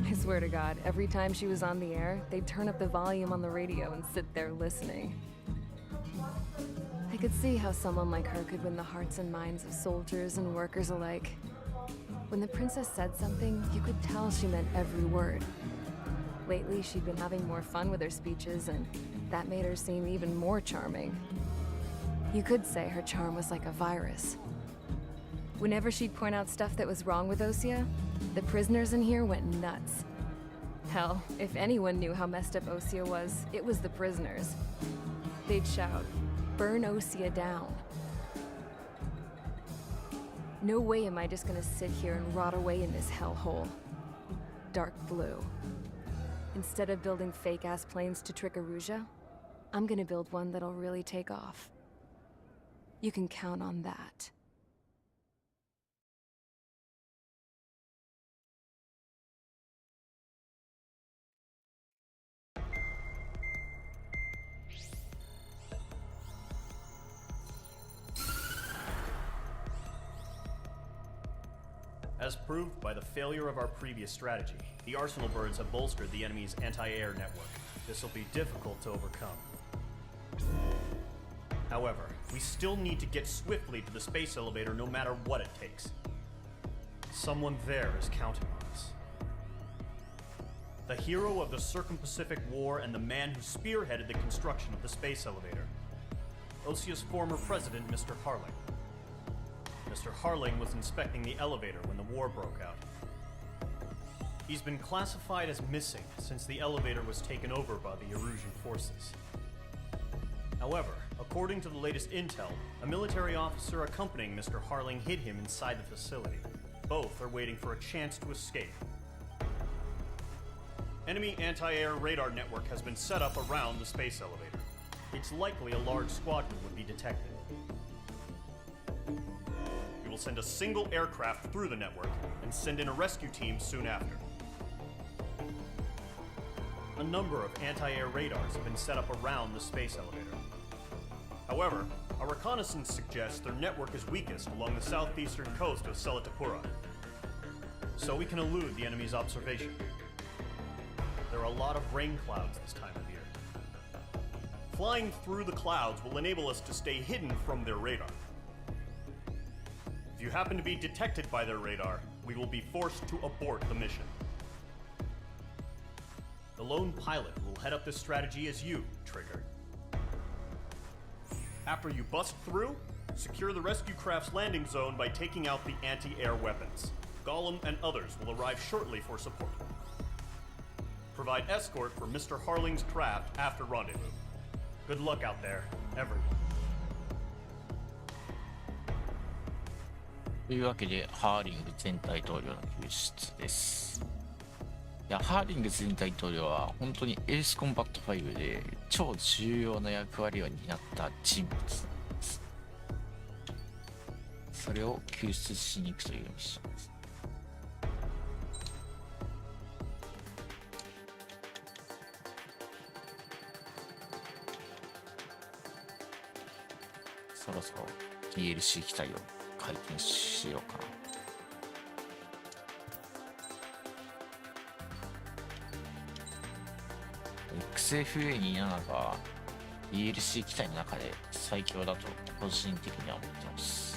I swear to God, every time she was on the air, they'd turn up the volume on the radio and sit there listening. I could see how someone like her could win the hearts and minds of soldiers and workers alike. When the princess said something, you could tell she meant every word. Lately, she'd been having more fun with her speeches, and that made her seem even more charming. You could say her charm was like a virus. Whenever she'd point out stuff that was wrong with Osia, the prisoners in here went nuts. Hell, if anyone knew how messed up Osia was, it was the prisoners. They'd shout, "Burn Osia down." No way am I just gonna sit here and rot away in this hellhole. Dark blue. Instead of building fake-ass planes to trick Aruja, I'm gonna build one that'll really take off. You can count on that. As proved by the failure of our previous strategy, the Arsenal birds have bolstered the enemy's anti-air network. This will be difficult to overcome. However, we still need to get swiftly to the space elevator no matter what it takes. Someone there is counting on us. The hero of the Circum-Pacific War and the man who spearheaded the construction of the space elevator. Osia's former president, Mr. Harling. Mr. Harling was inspecting the elevator when the war broke out. He's been classified as missing since the elevator was taken over by the Erusian forces. However, according to the latest intel, a military officer accompanying Mr. Harling hid him inside the facility. Both are waiting for a chance to escape. Enemy anti-air radar network has been set up around the space elevator. It's likely a large squadron would be detected. We will send a single aircraft through the network and send in a rescue team soon after. A number of anti-air radars have been set up around the space elevator. However, our reconnaissance suggests their network is weakest along the southeastern coast of Selatapura, so we can elude the enemy's observation. There are a lot of rain clouds this time of year. Flying through the clouds will enable us to stay hidden from their radar. If you happen to be detected by their radar, we will be forced to abort the mission. The lone pilot will head up this strategy as you, Trigger. After you bust through, secure the rescue craft's landing zone by taking out the anti-air weapons. Gollum and others will arrive shortly for support. Provide escort for Mr. Harling's craft after rendezvous. Good luck out there, everyone. というわけで、ハーリング前大統領の救出です。いや、ハーリング前大統領は本当にエースコンバット5で超重要な役割を担った人物です。それを救出しに行くというミッションです。ろそろ DLC 機体を解禁しようかな。XFA27 が DLC 機体の中で最強だと個人的には思ってます。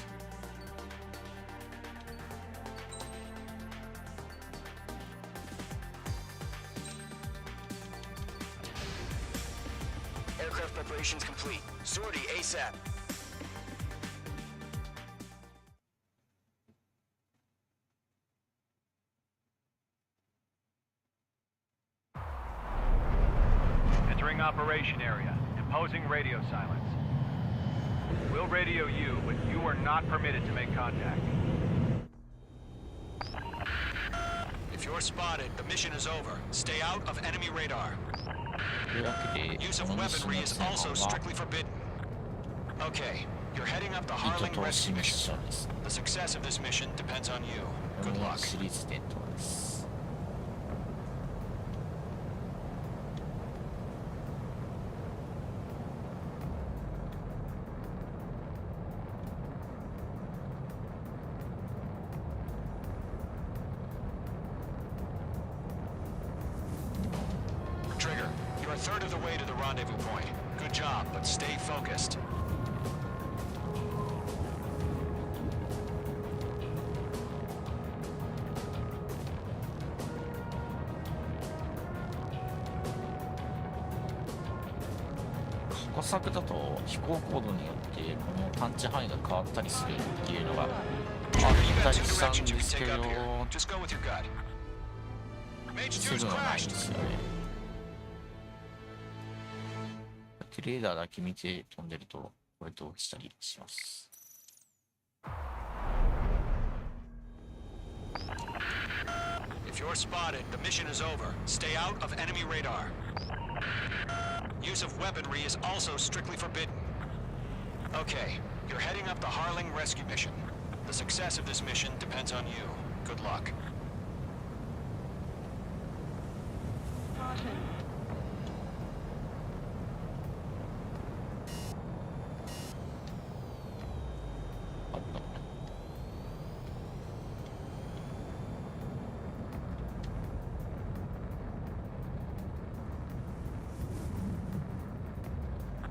Aircraft preparations complete. Sortie ASAP. Entering operation area. Imposing radio silence. We'll radio you, but you are not permitted to make contact. If you're spotted, the mission is over. Stay out of enemy radar. Use of weaponry is also strictly forbidden. Okay, you're heading up the Harling rescue mission. The success of this mission depends on you. Good luck. シリーズ伝統です。Trigger, you're a third of the way to the rendezvous point. Good job, but stay focused. 過去作だと飛行高度によってこの探知範囲が変わったりするっていうのがあったりしたんですけど、セブンはないんですよね。レーダーだけ見て飛んでるとこれと起きたりします。If you're spotted, the mission is over. Stay out of enemy radar. Use of weaponry is also strictly forbidden. Okay, you're heading up the Harling rescue mission. The success of this mission depends on you. Good luck.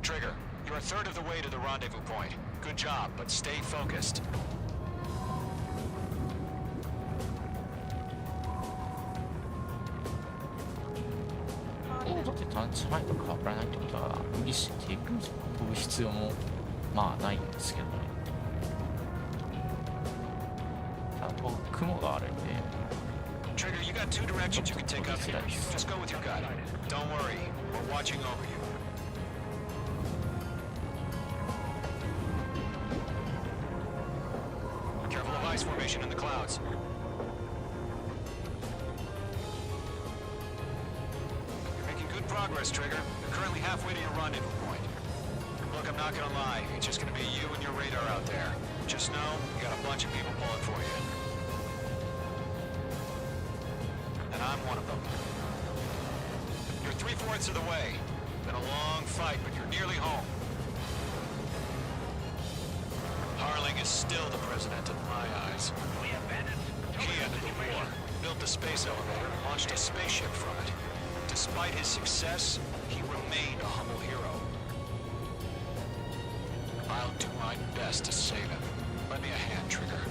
Trigger, you're a third of the way to the rendezvous point. Good job, but stay focused. だって探知範囲と変わらないってことは無理して飛ぶ必要もまあないんですけどね。あと雲があるんで。Trigger, you got two directions you can take up here. Just go with your gut. Don't worry, we're watching over you. Careful of ice formation in the clouds. You're making good progress, Trigger. You're currently halfway to your rendezvous point. Look, I'm not gonna lie. It's just gonna be you and your radar out there. Just know, you got a bunch of people pulling for you. And I'm one of them. You're 3/4 of the way. Been a long fight, but you're nearly home. Harling is still the president in my eyes. He ended the war, built the space elevator, launched a spaceship from it. Despite his success, he remained a humble hero. I'll do my best to save him. Lend me a hand, Trigger.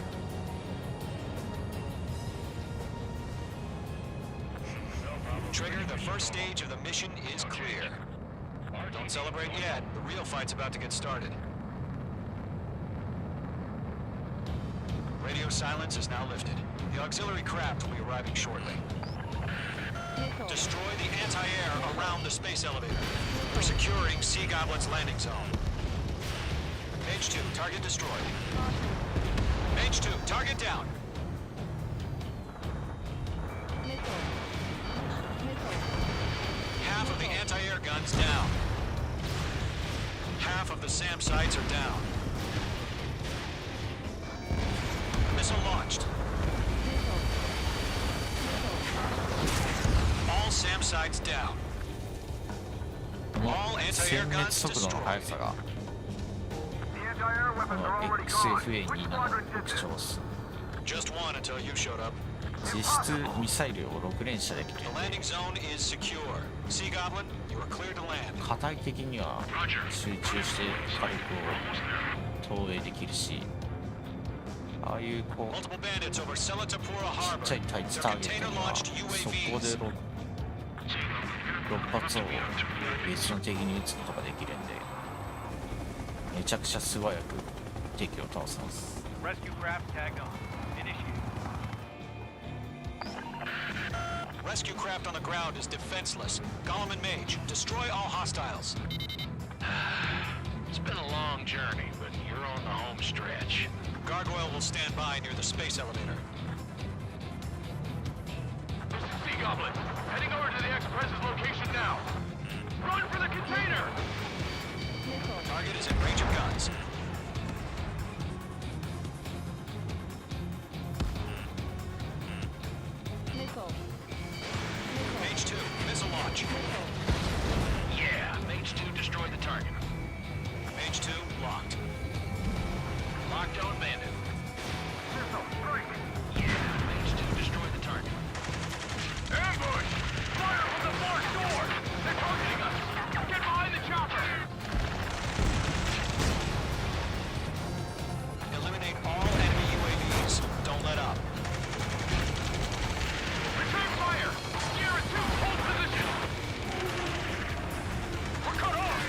Trigger, the first stage of the mission is clear. Don't celebrate yet. The real fight's about to get started. Radio silence is now lifted. The auxiliary craft will be arriving shortly. Destroy the anti-air around the space elevator. We're securing Sea Goblin's landing zone. Page 2, target destroyed. Page 2, target down. Half of the anti-air guns down. Half of the SAM sites are down. Missile launched. All SAM sites down. All anti-air guns destroyed. The anti-air この XFA27 の特徴っす。 Just one until you showed up. 実質ミサイルを6連射できて The landing zone is secure. Sea Goblin, you are clear to land. 課題的には集中して火力を投影できるし、ああいうこう Multiple bandits over Selatapura ちっ Harbor. ちゃい対地ターゲットにはそこで 6発を別の敵に撃つことができるんで、めちゃくちゃ素早く敵を倒せます。 Rescue craft tagged on. Initiate. Rescue craft on the ground is defenseless. Gollum and Mage, destroy all hostiles. It's been a long journey, but you're on the home stretch. Gargoyle will stand by near the space elevator. This is Sea Goblin. Heading over to the Express's location now. Run for the container! Target is in range of guns. Mage 2, missile launch. Yeah, Mage 2 destroyed the target. Mage 2, locked. Locked on bandit. Yeah, Mage 2 destroyed the target. Ambush! Fire from the far shore! They're targeting us! Get behind the chopper! Eliminate all enemy UAVs. Don't let up. Return fire! Sierra 2, hold position! We're cut off!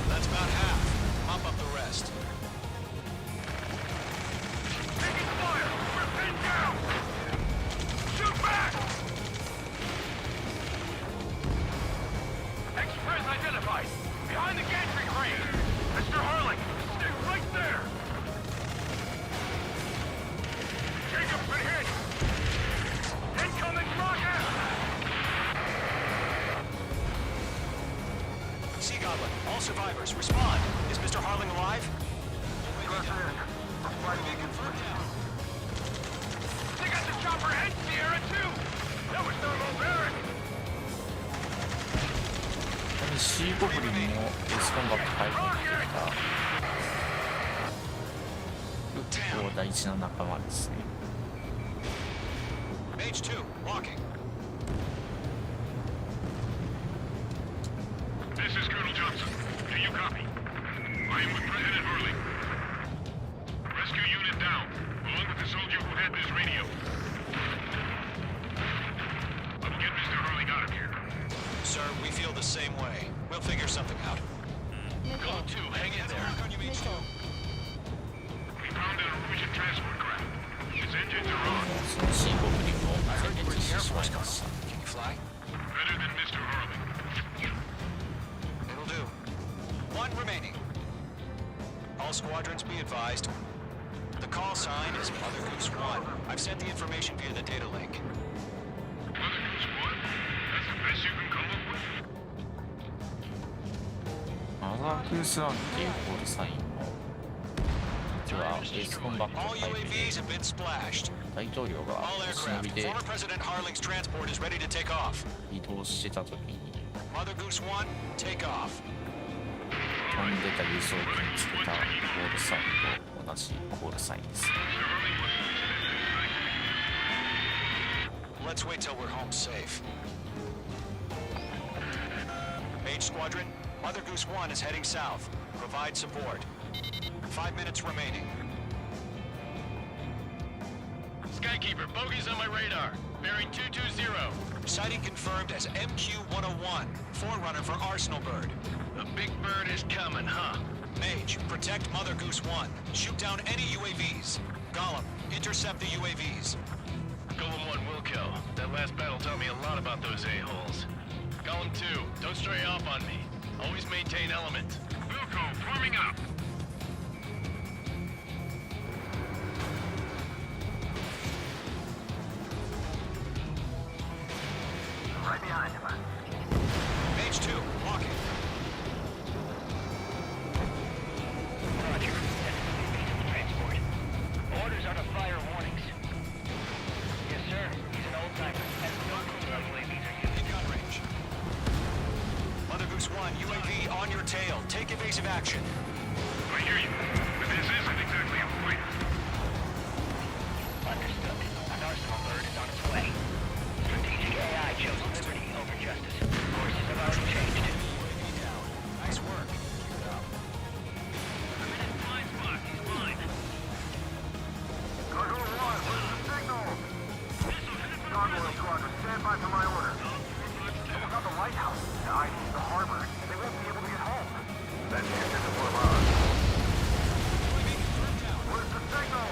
That's about half. Mop up the rest. Taking fire! We're pinned down! Shoot back! Express identified! Behind the gantry crane! Mr. Harling! Stay right there! Jacob's been hit! Incoming rocket! Sea Goblin, all survivors, respond. Is Mr. Harling alive? They got the chopper and Sierra too! That was thermobaric! シーゴブリンもエスコンバット入ってきた結構大事な仲間ですね。 Mage 2, walking. This is Colonel Johnson. Do you copy? I am with President Hurley. Rescue unit down, along with the soldier who had this radio. I will get Mr. Hurley out of here. Sir, we feel the same way. We'll figure something out. Go to, hang in there. We found an Norwegian transport craft. Its engines are on. そのシーゴブリンも全滅してしまいました。 Can you fly? Better than Mr. Hurley. It'll do. One remaining. All squadrons be advised. The call sign is Mother Goose 1. I've sent the information via the data link. Mother Goose 1? That's the best you can come up with? マザークースワンっていうコールサインも実はエスコンバット All タイプ UAVs have been splashed. 大統領が All お忍び aircraft. で Former President Harling's transport is ready to take off. 移動してた時に Mother Goose 1, take off. 飛んでた輸送機につけたコールサインと同じコールサインです。 Let's wait till we're home safe. Mage Squadron, Mother Goose 1 is heading south. Provide support. 5 minutes remaining. Skykeeper, bogeys on my radar. Bearing 220. Sighting confirmed as MQ-101, forerunner for Arsenal Bird. The big bird is coming, huh? Mage, protect Mother Goose 1. Shoot down any UAVs. Gollum, intercept the UAVs. Golem 1 will kill. That last battle taught me a lot about those a-holes. Golem 2, don't stray off on me. Always maintain element. Wilco, forming up. Right behind him. Mage 2, walking. Roger. Transport. Orders are to fire warnings. Yes, sir. He's an old-timer. Has no clue how UAVs are used. In gun range. Mother Goose 1, UAV on your tail. Take evasive action. I hear you. stand by for my orders. Someone's on the lighthouse. The ID's the harbor. They won't be able to get home. That ship isn't one of ours. Where's the signal?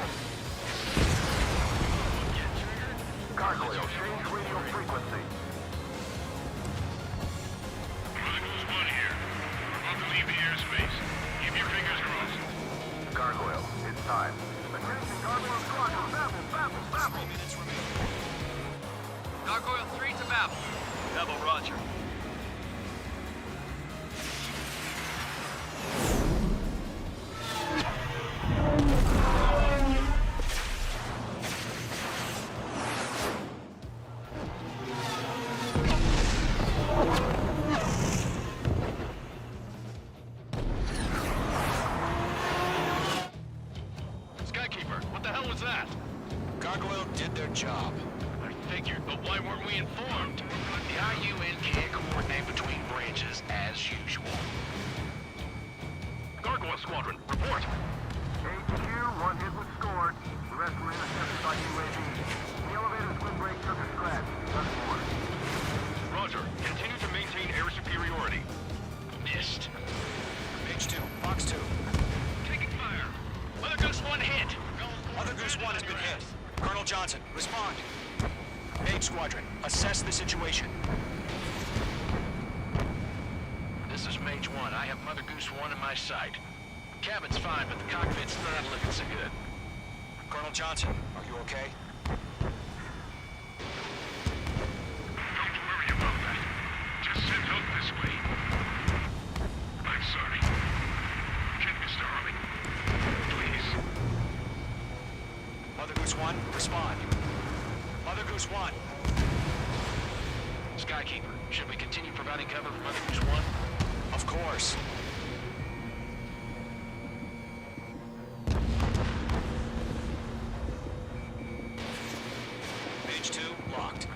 Gargoyle, change radio frequency. Chronicles 1 here. We're about to leave the airspace. Keep your fingers crossed. Gargoyle, it's time. Attention, Gargoyle Squadron. Babel. 3 minutes remaining. Gargoyle 3 to Babel. Babel, roger. Skykeeper, what the hell was that? Gargoyle did their job. I figured, but why weren't we informed? The IUN can't coordinate between branches as usual. Gargoyle Squadron, report. HQ, one hit was scored. The rest were intercepted by UAV. The elevator's wind break took a scratch. Nothing more. Roger. Continue to maintain air superiority. Missed. Page 2, box 2. Taking fire. Mother Goose 1 hit. Mother Goose 1 has been hit. Colonel Johnson, respond. Mage Squadron, assess the situation. This is Mage 1. I have Mother Goose 1 in my sight. Cabin's fine, but the cockpit's not looking so good. Colonel Johnson, are you okay? Don't worry about that. Just send Hope this way. I'm sorry. Get Mr. Harley. Please. Mother Goose 1, respond. Mother Goose 1. Skykeeper, should we continue providing cover for Mother Goose 1? Of course. Page 2, locked.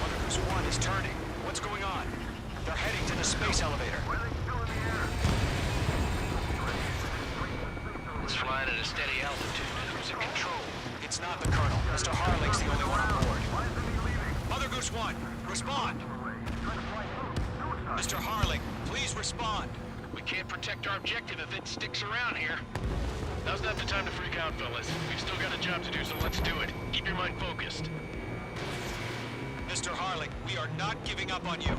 Mother Goose 1 is turning. What's going on? They're heading to the space elevator. It's flying at a steady altitude. Who's in control? It's not the Colonel. Mr. Harling's the only one on board. Mother Goose 1, respond! Mr. Harling, please respond. We can't protect our objective if it sticks around here. Now's not the time to freak out, fellas. We've still got a job to do, so let's do it. Keep your mind focused. Mr. Harling, we are not giving up on you.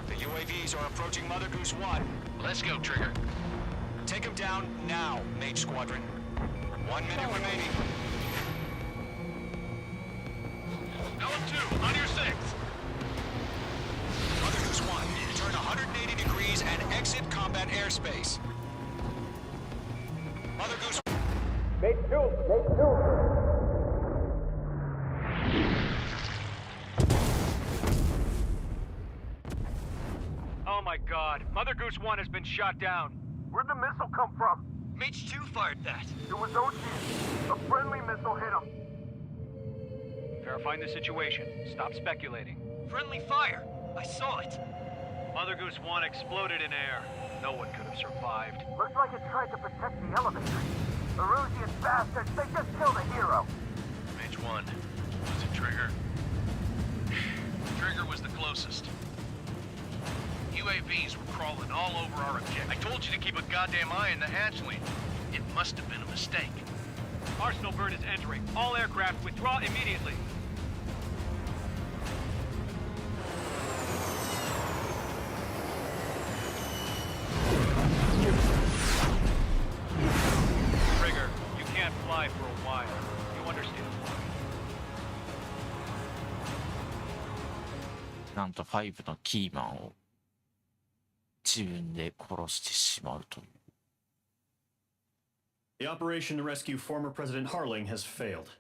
The UAVs are approaching Mother Goose 1. Let's go, Trigger. Take them down now, Mage Squadron. 1 minute remaining. LM2, on your 6. Mother Goose 1, turn 180 degrees and exit combat airspace. Mother Goose... Oh my god. Mother Goose 1 has been shot down. Where'd the missile come from? Mage 2 fired that. It was Ocean. A friendly missile hit him. Verifying the situation. Stop speculating. Friendly fire. I saw it. Mother Goose 1 exploded in air. No one could have survived. Looks like it tried to protect the elevator. The Rusian bastards, they just killed a hero. Mage 1. Was it Trigger? Trigger was the closest. UAVs were crawling all over our objective. I told you to keep a goddamn eye on the hatchling. It must have been a mistake. Arsenal bird is entering. All aircraft withdraw immediately. Trigger, you can't fly for a while. You understand? なんと5のキーマンを自分で殺してしまうという。 The operation to rescue former President Harling has failed.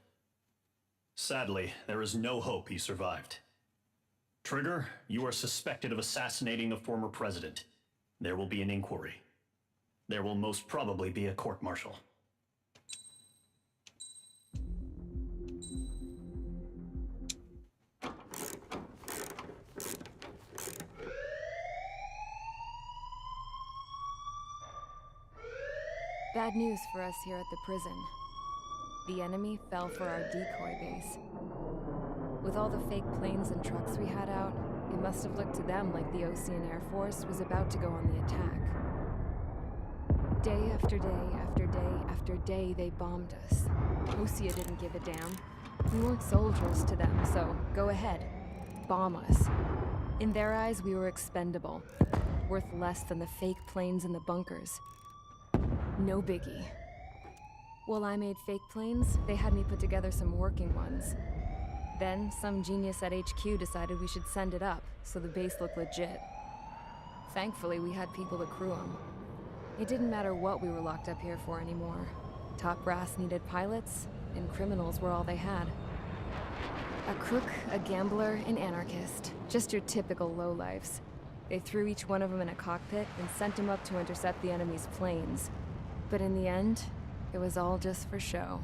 Sadly, there is no hope he survived. Trigger, you are suspected of assassinating the former president. There will be an inquiry. There will most probably be a court-martial. Bad news for us here at the prison. the enemy fell for our decoy base. With all the fake planes and trucks we had out, it must have looked to them like the Ocean Air Force was about to go on the attack. Day after day after day after day, they bombed us. Osea didn't give a damn. We weren't soldiers to them, so go ahead. Bomb us. In their eyes, we were expendable. Worth less than the fake planes in the bunkers. No biggie. While I made fake planes, they had me put together some working ones. Then, some genius at HQ decided we should send it up, so the base looked legit. Thankfully, we had people to crew them. It didn't matter what we were locked up here for anymore. Top brass needed pilots, and criminals were all they had. A crook, a gambler, an anarchist. Just your typical lowlifes. They threw each one of them in a cockpit and sent them up to intercept the enemy's planes. But in the end, it was all just for show.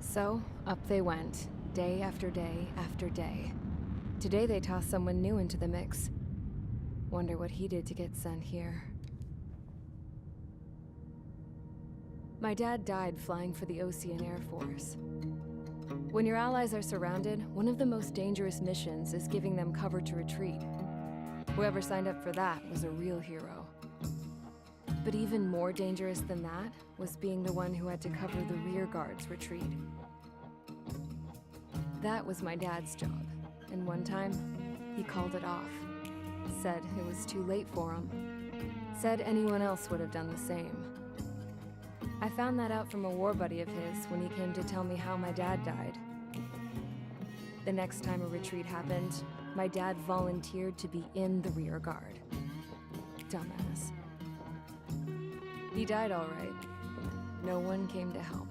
So, up they went, day after day after day. Today they tossed someone new into the mix. Wonder what he did to get sent here. My dad died flying for the Ocean Air Force. When your allies are surrounded, one of the most dangerous missions is giving them cover to retreat. Whoever signed up for that was a real hero. But even more dangerous than that was being the one who had to cover the rear guard's retreat. That was my dad's job, and one time, he called it off. Said it was too late for him. Said anyone else would have done the same. I found that out from a war buddy of his when he came to tell me how my dad died. The next time a retreat happened, my dad volunteered to be in the rear guard. Dumbass. He died all right. No one came to help.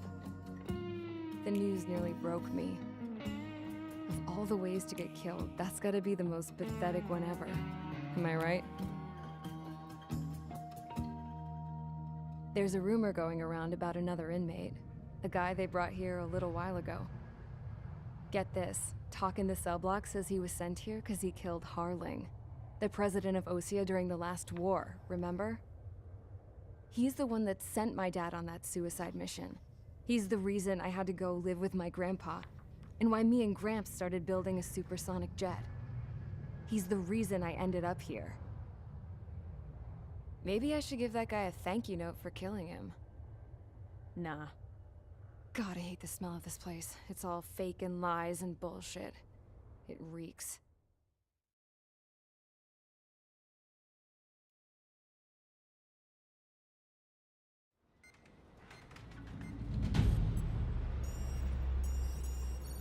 The news nearly broke me. Of all the ways to get killed, that's gotta be the most pathetic one ever. Am I right? There's a rumor going around about another inmate. A guy they brought here a little while ago. Get this, talk in the cell block says he was sent here because he killed Harling, the president of Osea during the last war, remember? He's the one that sent my dad on that suicide mission. He's the reason I had to go live with my grandpa, and why me and Gramps started building a supersonic jet. He's the reason I ended up here. Maybe I should give that guy a thank you note for killing him. Nah. God, I hate the smell of this place. It's all fake and lies and bullshit. It reeks.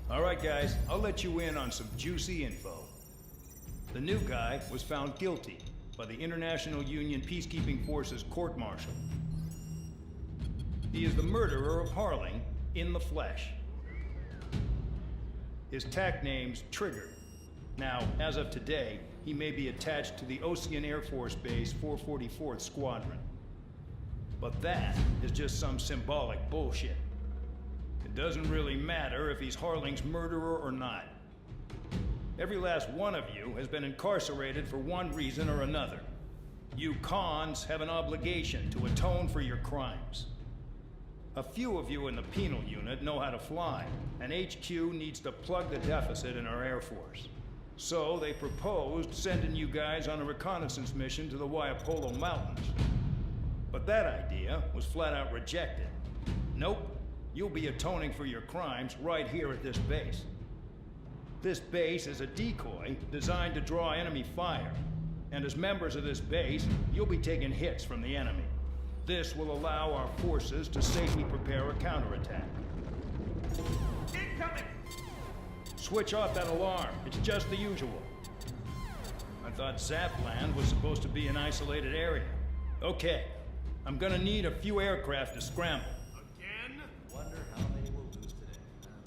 All right, guys, I'll let you in on some juicy info. The new guy was found guilty by the International Union Peacekeeping Forces court-martial. He is the murderer of Harling in the flesh. His tack name's Trigger. Now, as of today, he may be attached to the Ocean Air Force Base 444th Squadron. But that is just some symbolic bullshit. It doesn't really matter if he's Harling's murderer or not. Every last one of you has been incarcerated for one reason or another. You cons have an obligation to atone for your crimes. A few of you in the penal unit know how to fly, and HQ needs to plug the deficit in our Air Force. So they proposed sending you guys on a reconnaissance mission to the Waiapolo Mountains. But that idea was flat out rejected. Nope, you'll be atoning for your crimes right here at this base. This base is a decoy designed to draw enemy fire, and as members of this base, you'll be taking hits from the enemy. This will allow our forces to safely prepare a counterattack. Incoming! Switch off that alarm. It's just the usual. I thought Zapland was supposed to be an isolated area. Okay, I'm gonna need a few aircraft to scramble. Again? Wonder how many we'll lose today.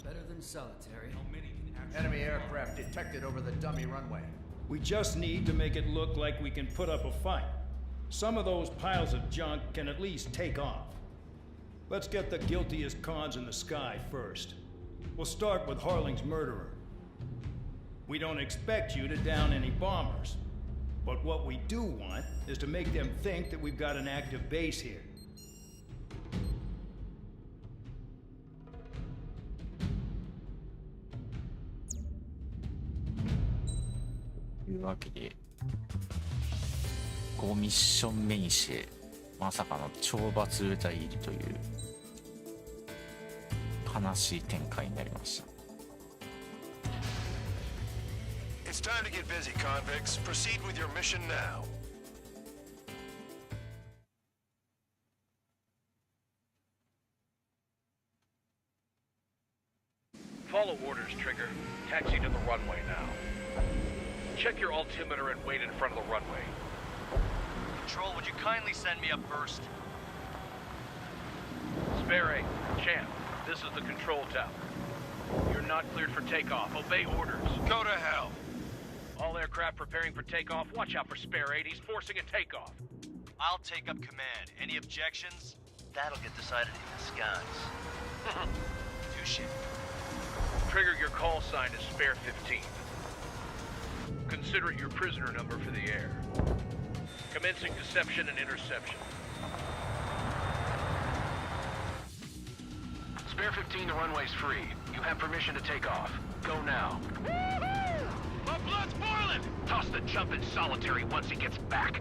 Better than solitary. How many can actually... Enemy aircraft detected over the dummy runway. We just need to make it look like we can put up a fight. Some of those piles of junk can at least take off. Let's get the guiltiest cons in the sky first. We'll start with Harling's murderer. We don't expect you to down any bombers, but what we do want is to make them think that we've got an active base here. いうわけで5ミッション目にしてまさかの懲罰部隊入りという悲しい展開になりました。 It's time to get busy, convicts. Proceed with your mission now. Follow orders, Trigger. Taxi to the runway now. Check your altimeter and wait in front of the runway. Control, would you kindly send me up first? Spare 8, Champ, this is the control tower. You're not cleared for takeoff. Obey orders. Go to hell. All aircraft preparing for takeoff. Watch out for Spare 8. He's forcing a takeoff. I'll take up command. Any objections? That'll get decided in the skies. Touche. Trigger, your call sign is Spare 15. Consider it your prisoner number for the air. Commencing deception and interception. Spare 15, the runway's free. You have permission to take off. Go now. My blood's boiling! Toss the jump in solitary once he gets back.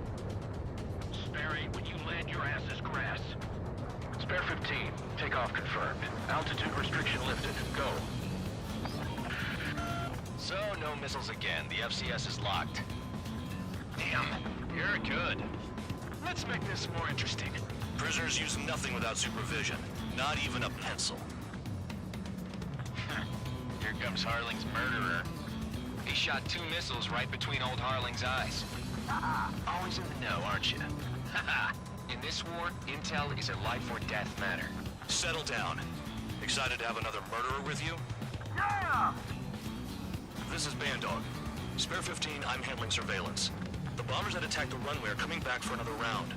Spare 8, when you land, your ass is grass. Spare 15, takeoff confirmed. Altitude restriction lifted. Go. So, no missiles again. The FCS is locked. Damn, you're good. Let's make this more interesting. Prisoners use nothing without supervision. Not even a pencil. Here comes Harling's murderer. He shot 2 missiles right between old Harling's eyes. Always in the know, aren't you? In this war, intel is a life or death matter. Settle down. Excited to have another murderer with you? Yeah! This is Bandog. Spare 15, I'm handling surveillance. The bombers that attacked the runway are coming back for another round.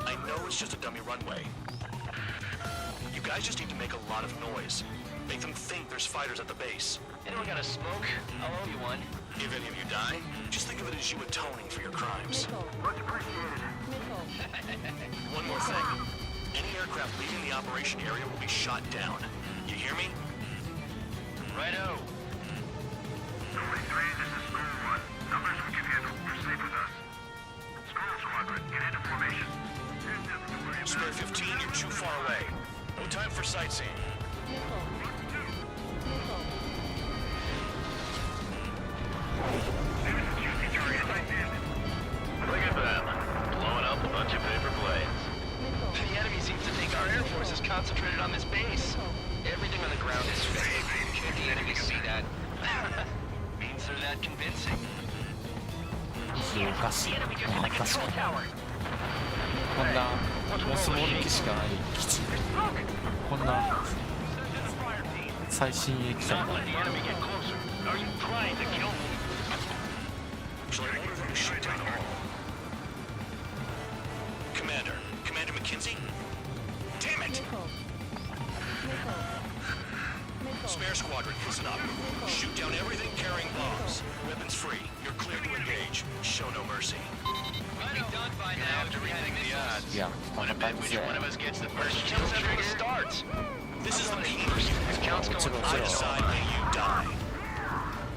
I know it's just a dummy runway. You guys just need to make a lot of noise. Make them think there's fighters at the base. Anyone got a smoke? I'll owe you one. If any of you die, just think of it as you atoning for your crimes. Much appreciated. One more thing. Any aircraft leaving the operation area will be shot down. You hear me? Righto. Nobody 3, this is School 1. Numbers we can handle. Proceed with us. School Squadron, get into formation. There's nothing to worry about. Spare 15, you're too far away. No time for sightseeing. Look at them, blowing up a bunch of paper planes. The enemy seems to think our Air Force is concentrated on this base. Everything on the ground is fake. Can't the enemy see that? Means they're that convincing. おかしい。確かに。こんなモスモール機しかない基地。こんな最新鋭機体が。 Are you trying to kill me? Shall I order them to shoot down all? Commander McKinsey? Damn it! Spare squadron, listen up. Shoot down everything carrying bombs. Weapons free. You're clear to engage. Show no mercy. Might be done by now after rethinking the odds. Yeah, But I bet which one of us gets the first kills after the starts. This is the peak. Count's going I decide when you die.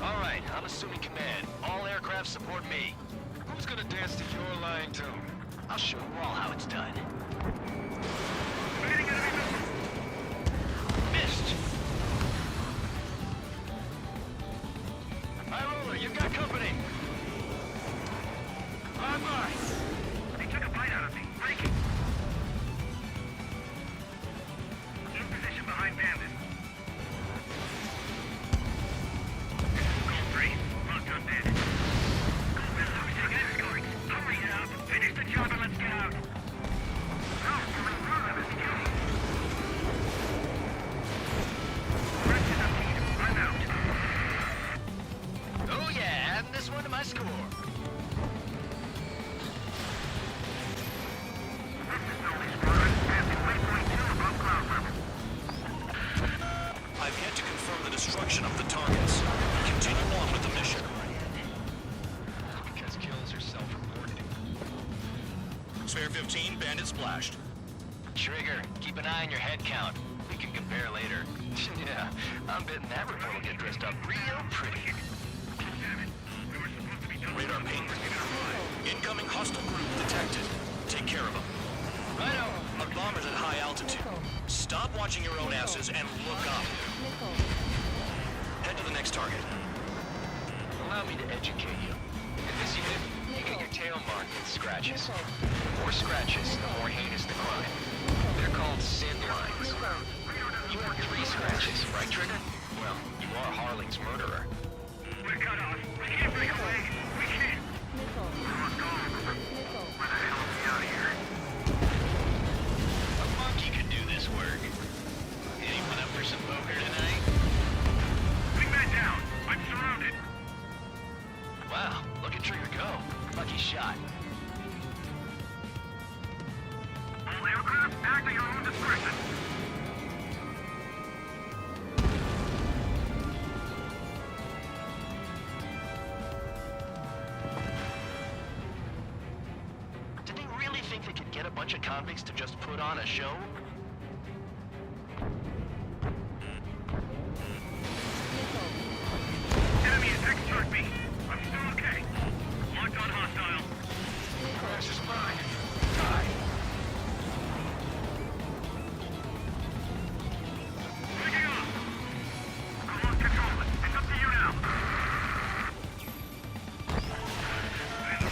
All right, I'm assuming command. All aircraft support me. Who's gonna dance to your line tune? I'll show you all how it's done. Missed. High roller, you've got company. Bye-bye. They took a bite out of me. Breaking. In position behind Bandit. Goal 3. Well done, Bandit. Goal 1, losing escort. Hurry it up. Finish the job and let's get out. Oh, you're in front of us, Kelly. Rest is up to you. I'm out. Oh yeah, adding this one to my score. I've yet to confirm the destruction of the targets. Continue on with the mission. Because kills are self-reported. Spare 15, bandit splashed. Trigger, keep an eye on your head count. We can compare later. Yeah, I'm betting that report will get dressed up real pretty. Damn it. We were supposed to be Radar ping. Incoming hostile group detected. Take care of them. Righto. A bomber's at high altitude. Stop watching your own asses and look up. Head to the next target. Allow me to educate you. In this unit, you get your tail marked with scratches. The more scratches, the more heinous the crime. They're called sin lines. You have 3 scratches, right, Trigger? Well, you are Harling's murderer. We're cut off. We can't break away. We can't. Where the hell are we out of here? A monkey could do this work. Anyone up for some poker tonight? Wingman down. I'm surrounded. Wow, look at Trigger go. Lucky shot. All aircraft act at your own discretion. Did they really think they could get a bunch of convicts to just put on a show? Enemy attack struck me. I'm still okay. Locked on hostile. Crash is mine. Die. Taking off. I lost control. It's up to you now.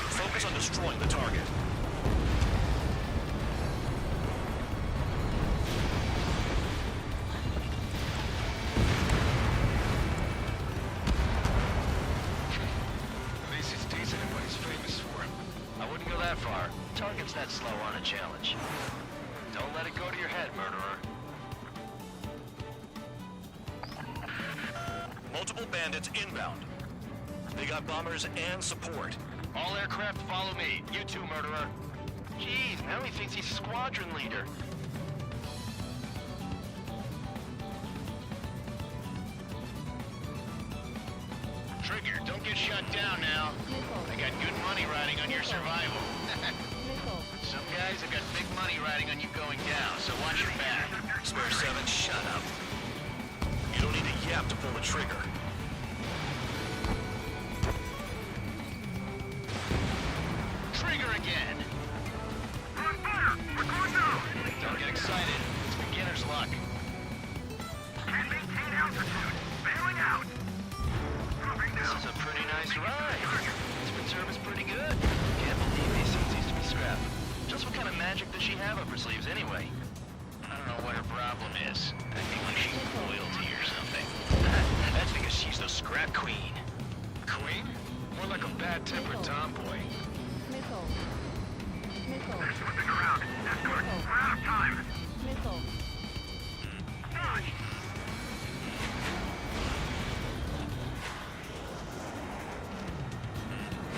Focus on destroying the target. At least it's decent at what he's famous for. I wouldn't go that far. Target's that slow on a challenge. Don't let it go to your head, murderer. Multiple bandits inbound. They got bombers and support. All aircraft follow me. You too, murderer. Jeez, now he thinks he's squadron leader. Trigger, don't get shut down now. I got good money riding on your survival. Some guys have got big money riding on you going down, so watch your back. Spare 7, shut up. You don't need a yap to pull the trigger. Trigger again. We're on fire. We're going down. Don't get excited. It's beginner's luck. Can't maintain altitude. Bailing out. Dropping This down. is a pretty nice ride. Twin service pretty good. Can't believe these seats used to be scrapped. Just what kind of magic does she have up her sleeves anyway? I don't know what her problem is. Acting like she's royalty or something. That's because she's the scrap queen. Queen? More like a bad-tempered tomboy. They're slipping around. That's good. We're out of time. Dodge.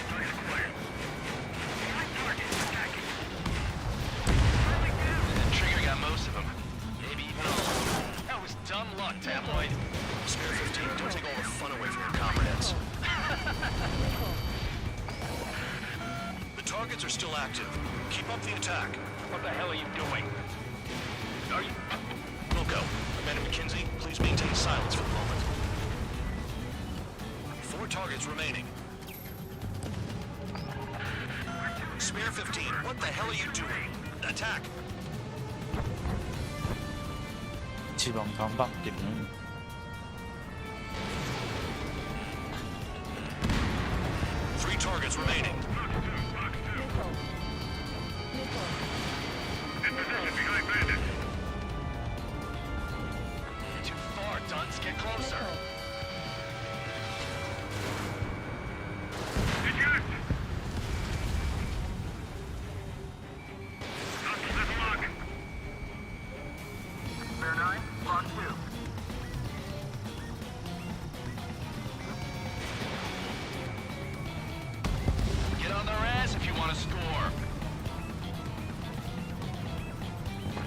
Target acquired. Feeling target. Attacking. Friendly down. Trigger got most of them. Maybe even all of them. That was dumb luck, tabloid. Spare 15, don't take all the fun away from your comrades. The targets are still active. Keep up the attack. What the hell are you doing? Are you... Wilco, Amanda McKenzie, please maintain silence for the moment. 4 targets remaining. Spare 15, what the hell are you doing? Attack!一番頑張ってるのに。 3 targets remaining. In position behind bandits. Too far, Dunce. Get closer. Eject. Dunce is locked. Spare 9, lock 2. Get on their ass if you want to score.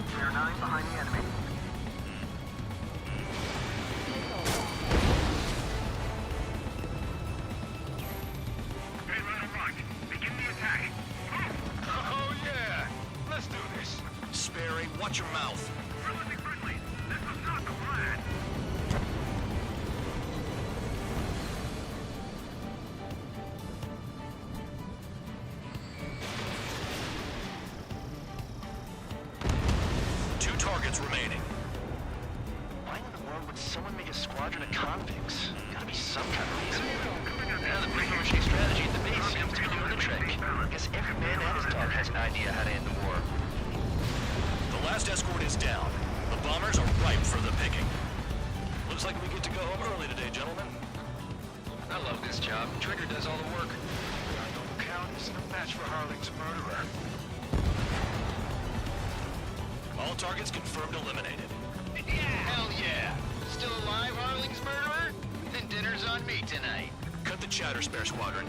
Spare 9 behind the enemy. Stay right on right. Begin the attack. Move! Oh, yeah. Let's do this. Sperry, watch your mouth. Friendly, friendly. This was not the plan. 2 targets remaining. Why in the world would someone make a squadron of convicts? Gotta be some kind of reason. Now the pre-machine strategy at the base seems to be doing the trick. I guess every man and his dog has an idea how to end the war. The last escort is down. The bombers are ripe for the picking. Looks like we get to go home early today, gentlemen. I love this job. Trigger does all the work. No count isn't a match for Harling's murderer. All targets confirmed eliminated. Hell yeah! Still alive, Harling's murderer? Then dinner's on me tonight. Cut the chatter, Spare Squadron.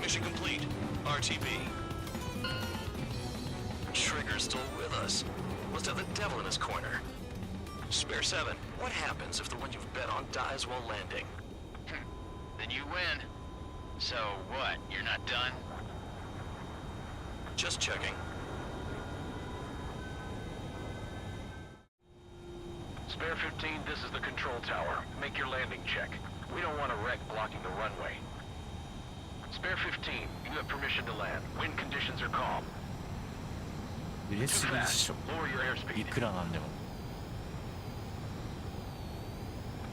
Mission complete. RTB. Trigger's still with us. Must have the devil in his corner. Spare 7, what happens if the one you've bet on dies while landing? Then you win. So what, you're not done? Just checking. Spare 15, this is the control tower. Make your landing check. We don't want a wreck blocking the runway. Spare 15, you have permission to land. Wind conditions are calm. 入れすぎでしょ。 Lower your airspeed. いくらなんでも。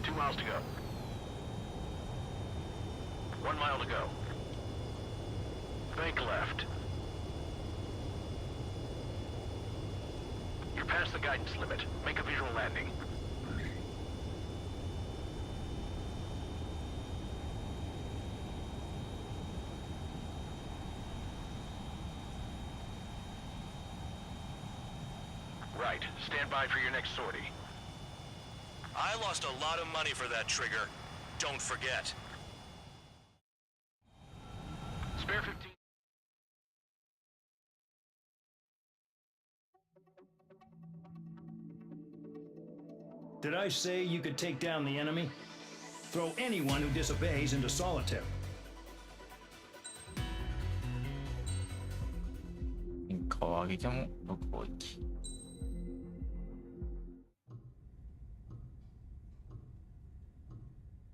2 miles to go. 1 mile to go. Bank left. You're past the guidance limit. Make a visual landing. Right. Stand by for your next sortie. I lost a lot of money for that trigger. Don't forget. Spare 15. Did I say you could take down the enemy? Throw anyone who disobeys into solitary. 変化を上げても6攻撃。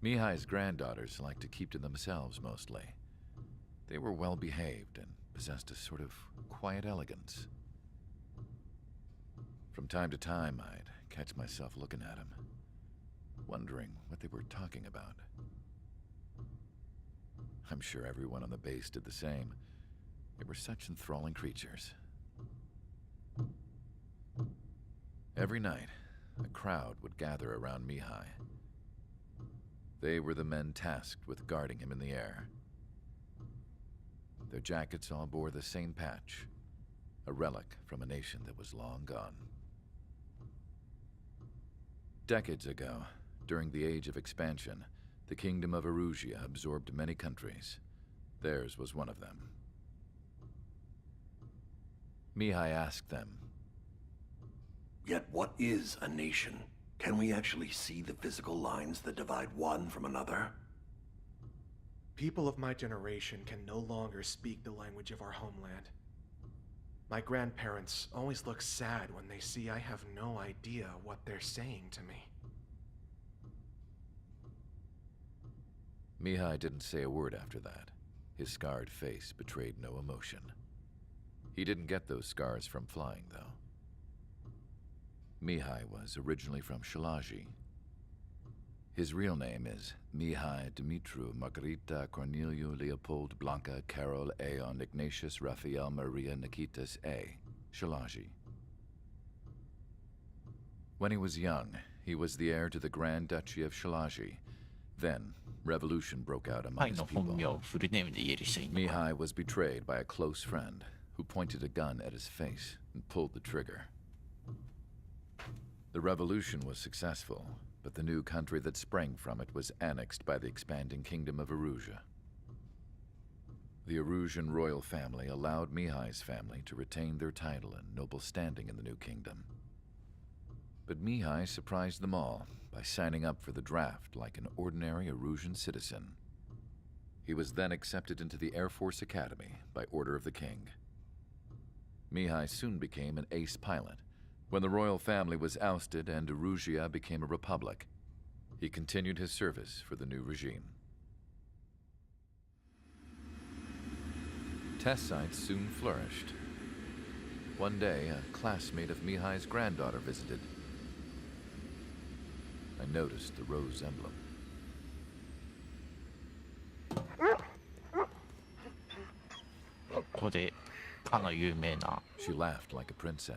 Mihai's granddaughters liked to keep to themselves mostly. They were well behaved and possessed a sort of quiet elegance. From time to time, I'd catch myself looking at them, wondering what they were talking about. I'm sure everyone on the base did the same. They were such enthralling creatures. Every night, a crowd would gather around Mihai. They were the men tasked with guarding him in the air. Their jackets all bore the same patch, a relic from a nation that was long gone. Decades ago, during the Age of Expansion, the Kingdom of Erusia absorbed many countries. Theirs was one of them. Mihai asked them, "Yet what is a nation? Can we actually see the physical lines that divide one from another?" People of my generation can no longer speak the language of our homeland. My grandparents always look sad when they see I have no idea what they're saying to me. Mihai didn't say a word after that. His scarred face betrayed no emotion. He didn't get those scars from flying, though. Mihai was originally from Shalaji. His real name is Mihai Dumitru Margarita Corneliu Leopold Blanca Carol Aeon Ignatius Raphael Maria Nikitas A. Shalaji. When he was young, he was the heir to the Grand Duchy of Shalaji. Then, revolution broke out among his people. Mihai was betrayed by a close friend who pointed a gun at his face and pulled the trigger. The revolution was successful, but the new country that sprang from it was annexed by the expanding Kingdom of Erusia. The Erusian royal family allowed Mihai's family to retain their title and noble standing in the new kingdom. But Mihai surprised them all by signing up for the draft like an ordinary Erusian citizen. He was then accepted into the Air Force Academy by order of the king. Mihai soon became an ace pilot. When the royal family was ousted and Erusia became a republic, he continued his service for the new regime. Test sites soon flourished. One day, a classmate of Mihai's granddaughter visited. I noticed the rose emblem. ここでかの有名な She laughed like a princess,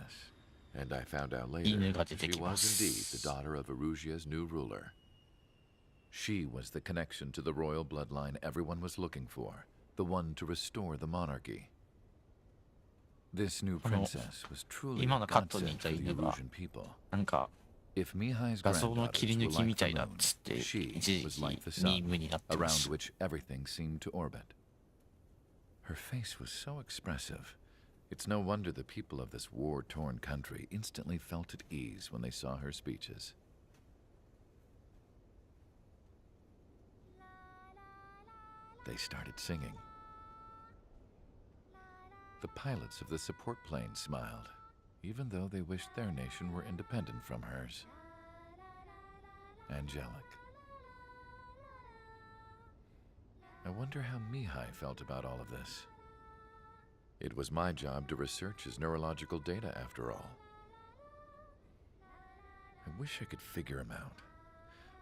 and I found out 犬 later が出 that て she きま was indeed the す。 daughter of Erusia's new ruler. She was the connection to the royal bloodline everyone was looking for, the one to restore the monarchy. This new この princess was truly a 今のカットにい godsend た for the 犬が Erusian people. なんか If Mihai's 画像の切り granddaughters 抜 were きみ like た the いだっ moon, つって she 一時 was 期 like the ミー sun, ムになってま around した。 which everything seemed to orbit. Her face was so expressive. It's no wonder the people of this war-torn country instantly felt at ease when they saw her speeches. They started singing. The pilots of the support plane smiled, even though they wished their nation were independent from hers. Angelic. I wonder how Mihai felt about all of this. It was my job to research his neurological data, after all. I wish I could figure him out.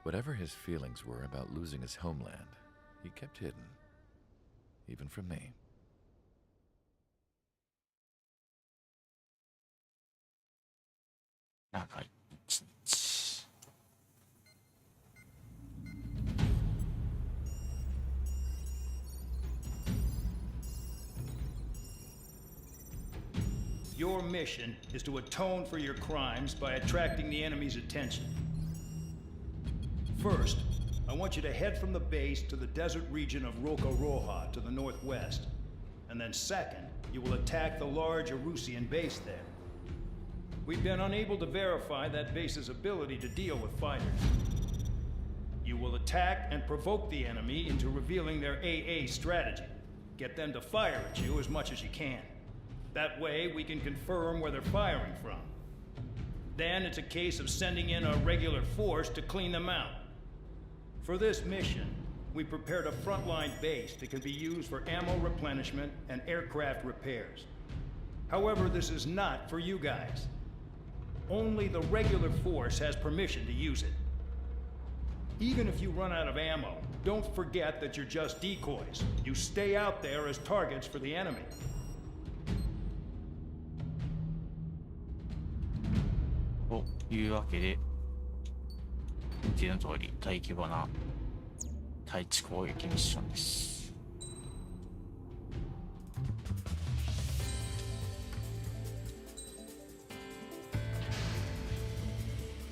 Whatever his feelings were about losing his homeland, he kept hidden, even from me. Your mission is to atone for your crimes by attracting the enemy's attention. First, I want you to head from the base to the desert region of Roca-Roja to the northwest. And then second, you will attack the large Erusian base there. We've been unable to verify that base's ability to deal with fighters. You will attack and provoke the enemy into revealing their AA strategy. Get them to fire at you as much as you can. That way, we can confirm where they're firing from. Then it's a case of sending in a regular force to clean them out. For this mission, we prepared a frontline base that can be used for ammo replenishment and aircraft repairs. However, this is not for you guys. Only the regular force has permission to use it. Even if you run out of ammo, don't forget that you're just decoys. You stay out there as targets for the enemy. というわけで、見ての通り大規模な対地攻撃ミッションです。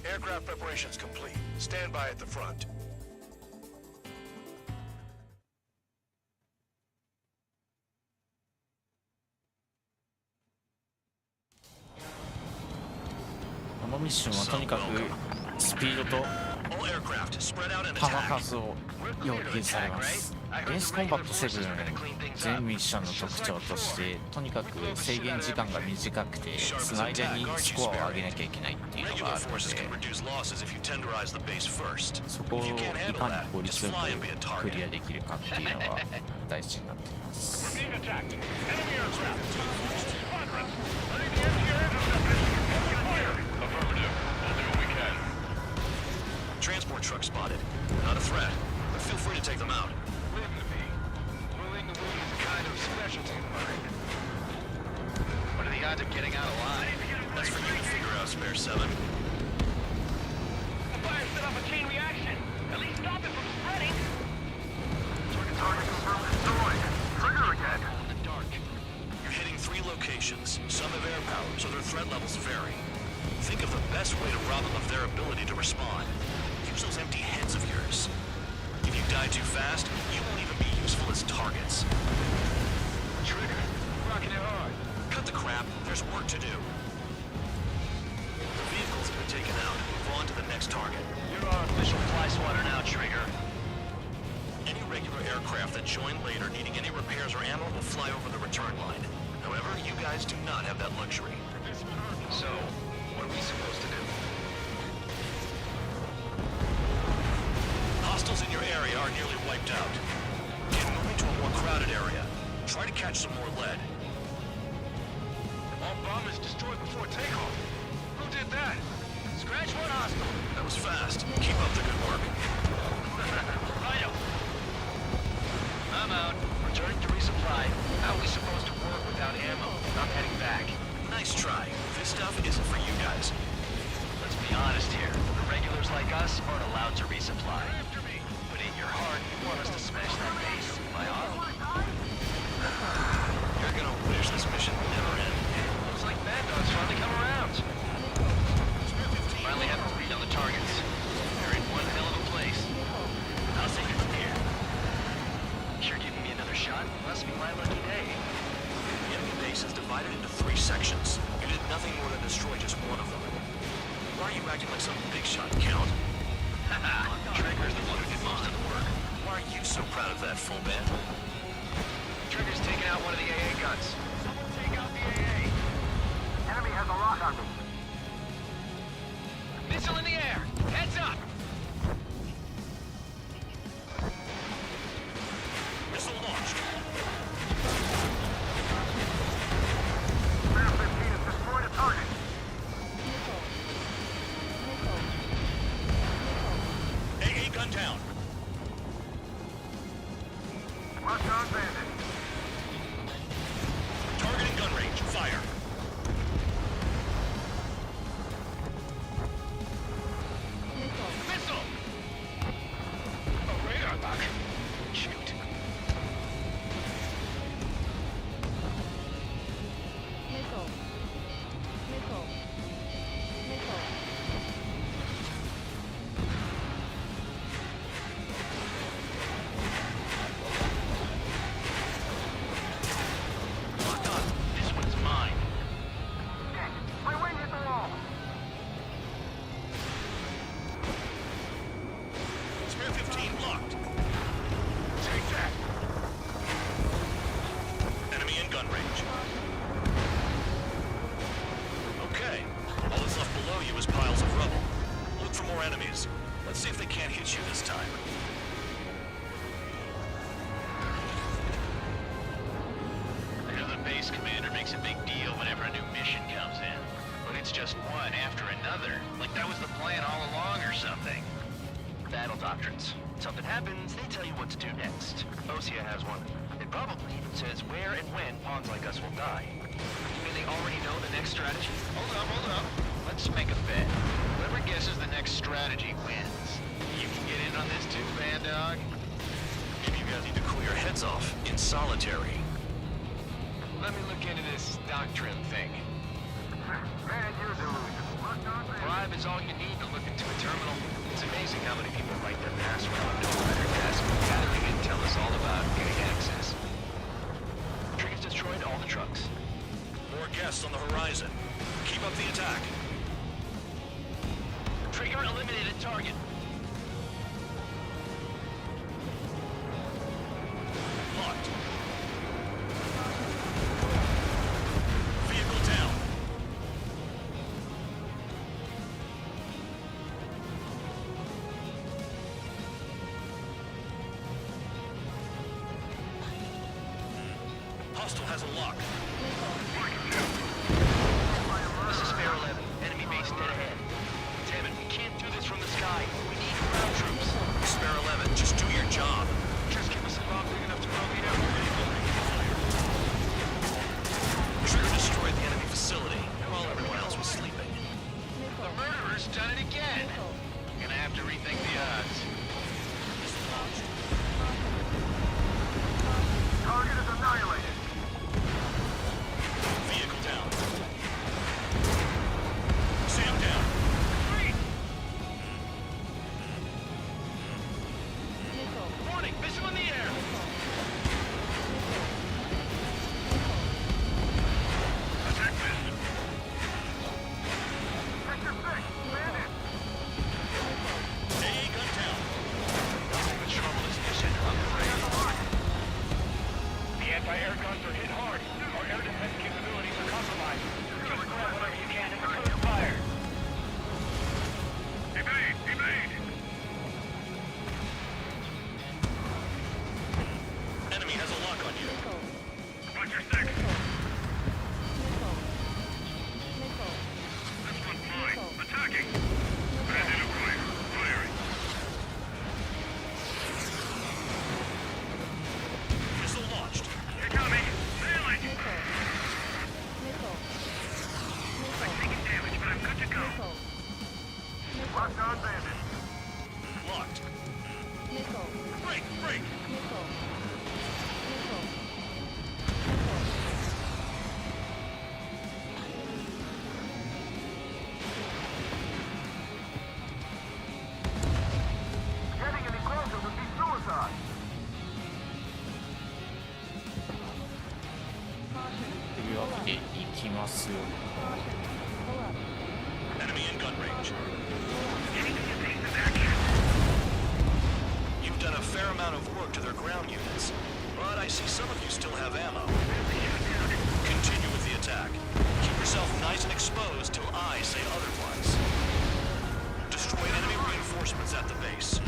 Aircraft preparations complete. Stand by at the front. このミッションはとにかくスピードと弾数を要求されます。レースコンバット7全ミッションの特徴として、とにかく制限時間が短くてその間にスコアを上げなきゃいけないっていうのがあるので、そこをいかに効率よくクリアできるかっていうのが大事になっています。Transport truck spotted. Not a threat, but feel free to take them out. Leave it to me. Pulling the wheel is a kind of specialty of mine. What are the odds of getting out alive? That's for you to figure out, Spare 7. The fire set off a chain reaction. At least stop it from spreading. Target confirmed destroyed. Trigger again. In the dark. You're hitting 3 locations. Some have air power, so their threat levels vary. Think of the best way to rob them of their ability to respond. Use those empty heads of yours. If you die too fast, you won't even be useful as targets. Trigger, rocking it hard. Cut the crap, there's work to do. The vehicles have been taken out. Move on to the next target. You're our official fly swatter now, Trigger. Any regular aircraft that join later needing any repairs or ammo will fly over the return line. However, you guys do not have that luxury. So, what are we supposed to do? Hostiles in your area are nearly wiped out. Get moving to a more crowded area. Try to catch some more lead. All bomb is destroyed before takeoff. Who did that? Scratch one hostile. That was fast. Keep up the good work. Righto. I'm out. Returning to resupply. How are we supposed to work without ammo? I'm heading back. Nice try. This stuff isn't for you guys. Let's be honest here. The regulars like us aren't allowed to resupply. But in your heart, you want us to smash that base. Am I on? You're gonna wish this mission will never end. Looks like Bad Dog's finally come around. Finally have a read on the targets. They're in one hell of a place. I'll take it from here. You're giving me another shot? Must be my lucky day. The enemy base is divided into 3 sections. You did nothing more than destroy just one of them. Why are you acting like some big shot, Count? Haha, Trigger's the one who did most of the work. Why are you so proud of that, full band? Trigger's taking out one of the AA guns. Someone take out the AA. Enemy has a lock on me. Missile in the air! Heads up! Missile launched. Bear 15 has destroyed a target. AA gun down. Mark on bandit. Targeting gun range. Fire. Missile! Oh, radar lock. Shoot. Lock on. This one's mine. Dang it. My wing hit the wall. Spear 15 blocked. Take that. Enemy in gun range. Okay. All that's left below you is piles of rubble. Look for more enemies. Let's see if they can't hit you this time. I know the base commander makes a big deal whenever a new mission comes in. But it's just one after another. Like that was the plan all along or something. Battle doctrines. Something happens, they tell you what to do next. Osea has one. It probably even says where and when pawns like us will die. You mean they already know the next strategy? Hold up. Let's make a bet. Whoever guesses the next strategy wins. You can get in on this too, Band Dog. Maybe you guys need to cool your heads off in solitary. Let me look into this doctrine thing. Man, you're delusional. Mark on bandit. Bribe is all you need to look into a terminal. It's amazing how many people write their password on no letter desk, gathering intel us all about getting access. Trigger's destroyed all the trucks. More guests on the horizon. Keep up the attack. Trigger eliminated target. Locked. Vehicle down. Hostile has a lock. This is Spare 11. Enemy base dead ahead. Damn it, we can't do this from the sky. We need ground troops. Spare 11, just do your job. Just give us a bomb big enough to blow me out. Trigger destroyed the enemy facility while everyone else was sleeping. The murderer's done it again. Gonna have to rethink the odds. Target is annihilated. Vehicle down. Sam down. Warning, missile in the air. Attack bandit. Sector 6, bandit. AA Recon bandit. Locked. Nickel. Break, break! Nickel. Nickel. Getting any closer would be suicide. というわけで行きますよ。 Enemy in gun range. You've done a fair amount of work to their ground units, but I see some of you still have ammo. Continue with the attack. Keep yourself nice and exposed till I say otherwise. Destroy enemy reinforcements at the base.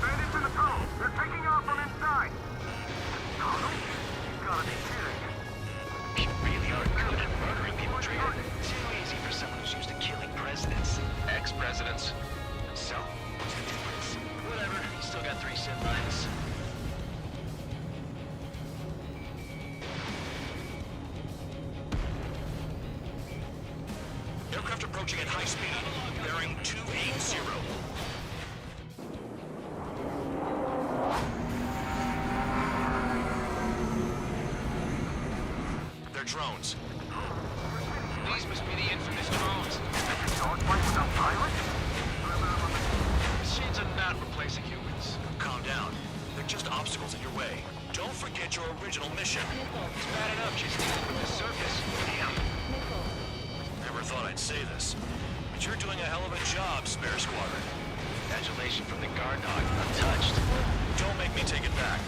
Bandits in the tunnel. They're taking off from inside. Tunnel? You gotta be kidding. You really are good at murdering people, Trigger. Too easy for someone who's used to killing presidents. Ex-presidents. So, what's the difference? Whatever, you still got 3 sim lines. Aircraft approaching at high speed, bearing 280. They're drones. These must be the infamous drones. Dogfight without pilots? Machines are not replacing humans. Calm down. They're just obstacles in your way. Don't forget your original mission. It's bad enough just dealing with the surface. Damn. Never thought I'd say this, but you're doing a hell of a job, Spare Squadron. Congratulations from the guard dog, untouched. Don't make me take it back.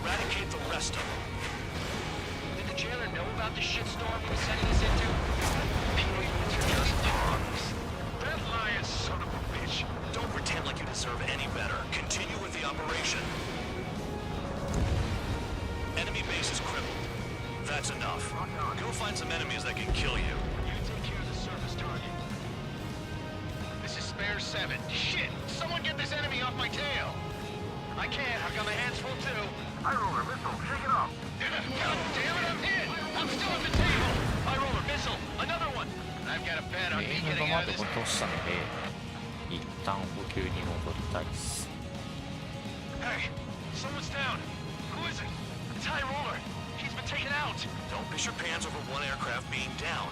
Eradicate the rest of them. Did the jailer know about the shitstorm he was sending us into? People units are just pawns. That lion son of a bitch. Don't pretend like you deserve any better. Continue with the operation. Enemy base is crippled. That's enough. Go find some enemies that can kill you. You take care of the surface target. This is Spare 7. Shit! Someone get this enemy off my tail! I can't, I've got my hands full too. High roller missile, shake it off. God damn it, I'm hit! I'm still at the table! High roller missile, another one. I've got a bet on ゲ me ーム getting が out ま of で this. 落としたので、一旦補給に戻りたいです。 Hey, someone's down. Who is it? It's High Roller. He's been taken out. Don't piss your pants over one aircraft being down.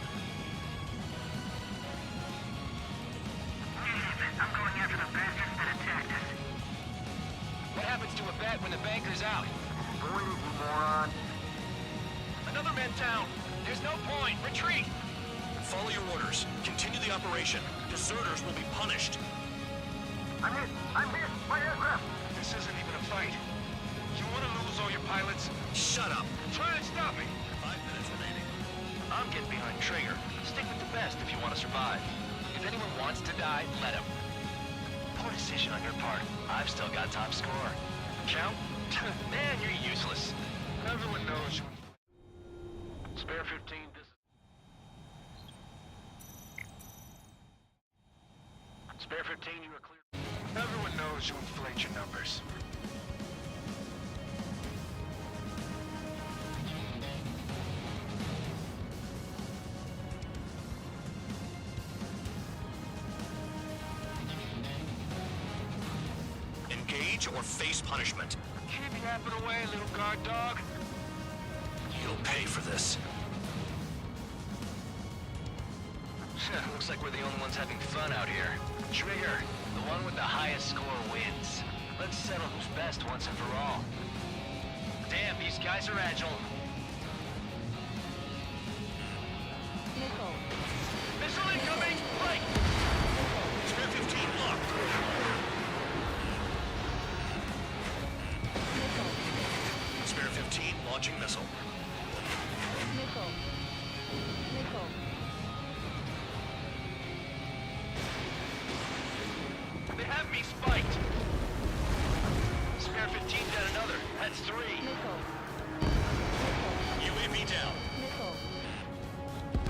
I'm going after the bastards that attacked us. What happens to a bet when the banker's out? Boy, you moron. Another man down. There's no point. Retreat. Follow your orders. Continue the operation. Deserters will be punished. I'm hit. I'm hit. My aircraft. This isn't even a fight. You want to lose all your pilots? Shut up. Try and stop me. 5 minutes remaining. I'm getting behind Trigger. Stick with the best if you want to survive. If anyone wants to die, let him. Poor decision on your part. I've still got top score. Count? Man, you're useless. Everyone knows you. Spare 15, this is... Spare 15, you are clear. Everyone knows you inflate your numbers. Engage or face punishment. Keep yapping away, little guard dog. You'll pay for this. Looks like we're the only ones having fun out here. Trigger, the one with the highest score wins. Let's settle who's best once and for all. Damn, these guys are agile. Nickel. Missile incoming! Right! Spare 15 locked. Spare 15 launching missile. Nickel. Nickel. They have me spiked! Spare 15 got another. That's 3. Nickel. UAV down. Nickel.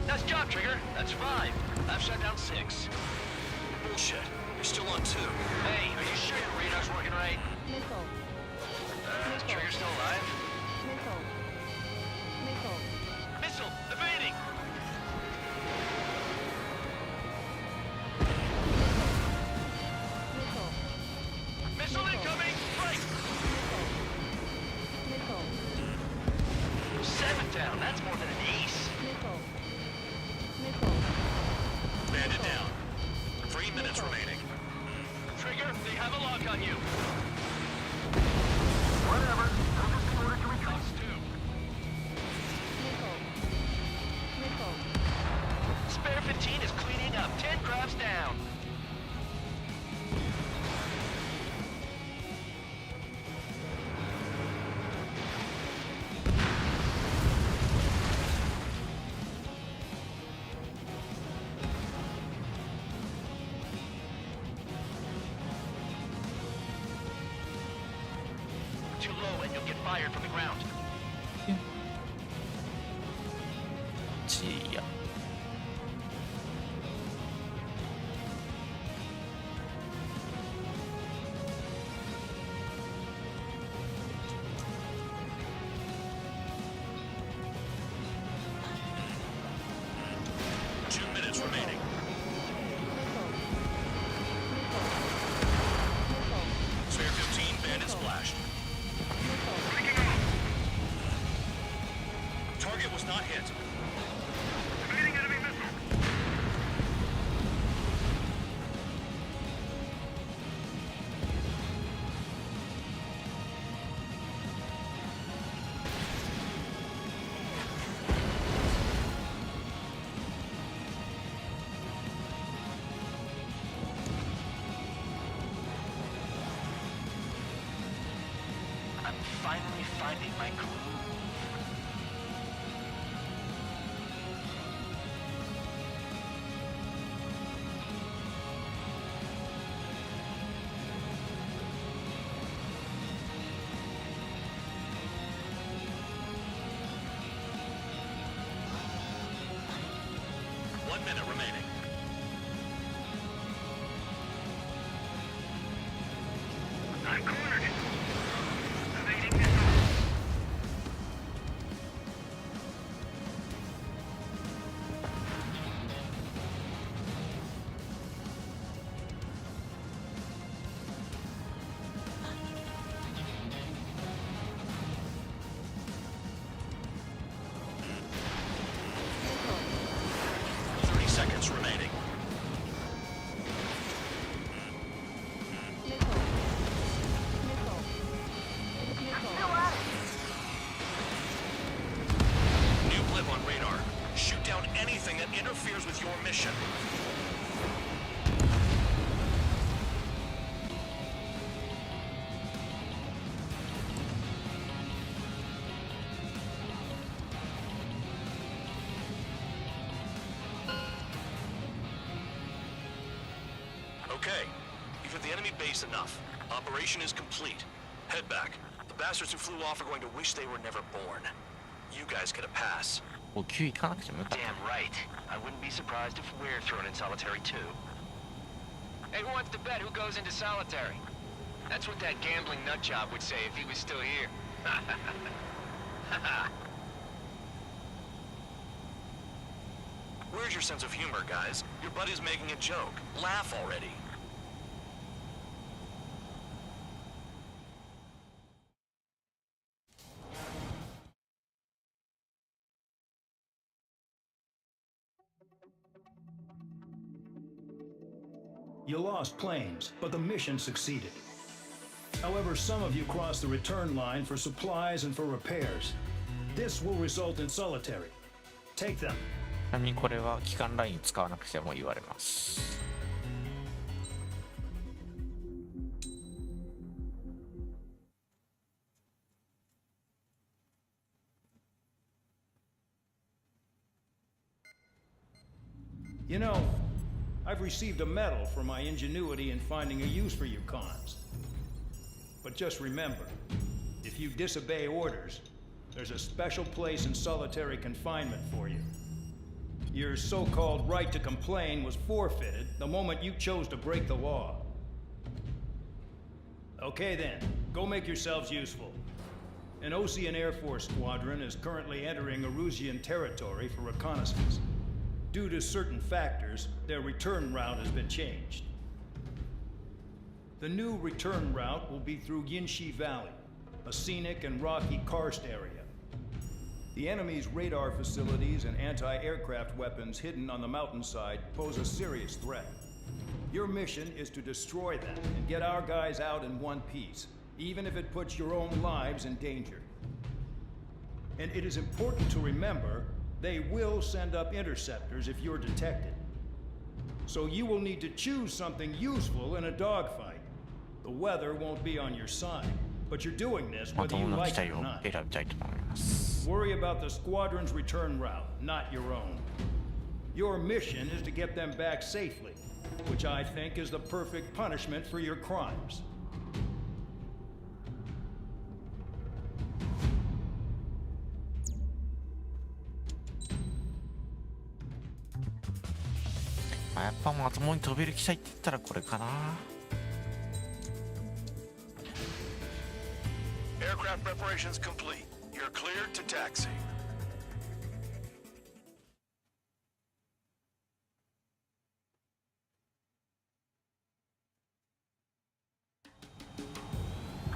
Nice job, Trigger. That's 5. I've shut down 6. Bullshit. You're still on 2. Hey, are you sure your radar's working right? Nickel. Is Trigger still alive? Nickel. Nickel. Missile! Evading! 15 minutes remaining. Trigger, they have a lock on you. Whatever. They'll just be ordered to retreat. Cost 2. Spare 15 is cleaning up. 10 crabs down. Too low and you'll get fired from the ground. ちいや。2 minutes remaining. Spare 15, bandit splashed. Target was not hit. Evading enemy missile. I'm finally finding my groove. One minute remaining. I'm cornered. Evading missile. Seconds remaining. New blip on radar. Shoot down anything that interferes with your mission. Okay, you've hit the enemy base enough. Operation is complete. Head back. The bastards who flew off are going to wish they were never born. You guys get a pass. 補給行かなくてもよかった。 Damn right. I wouldn't be surprised if we're thrown in solitary too. Hey, who wants to bet who goes into solitary? That's what that gambling nutjob would say if he was still here. Where's your sense of humor, guys? Your buddy's making a joke. Laugh already. You lost planes, but the mission succeeded. However, some of you crossed the return line for supplies and for repairs. This will result in solitary. Take them. ちなみにこれは機関ライン使わなくても言われます。You know, I've received a medal for my ingenuity in finding a use for you cons. But just remember, if you disobey orders, there's a special place in solitary confinement for you. Your so-called right to complain was forfeited the moment you chose to break the law. Okay then, go make yourselves useful. An Ocean Air Force squadron is currently entering Erusian territory for reconnaissance. Due to certain factors, their return route has been changed. The new return route will be through Yinshi Valley, a scenic and rocky karst area. The enemy's radar facilities and anti-aircraft weapons hidden on the mountainside pose a serious threat. Your mission is to destroy them and get our guys out in one piece, even if it puts your own lives in danger. And it is important to remember, they will send up interceptors if you're detected. So you will need to choose something useful in a dogfight. The weather won't be on your side, but you're doing this whether you like it or not. Worry about the squadron's return route, not your own. Your mission is to get them back safely, which I think is the perfect punishment for your crimes.やっぱまともに飛べる機体って言ったらこれかな。Aircraft preparations complete. You're cleared to taxi.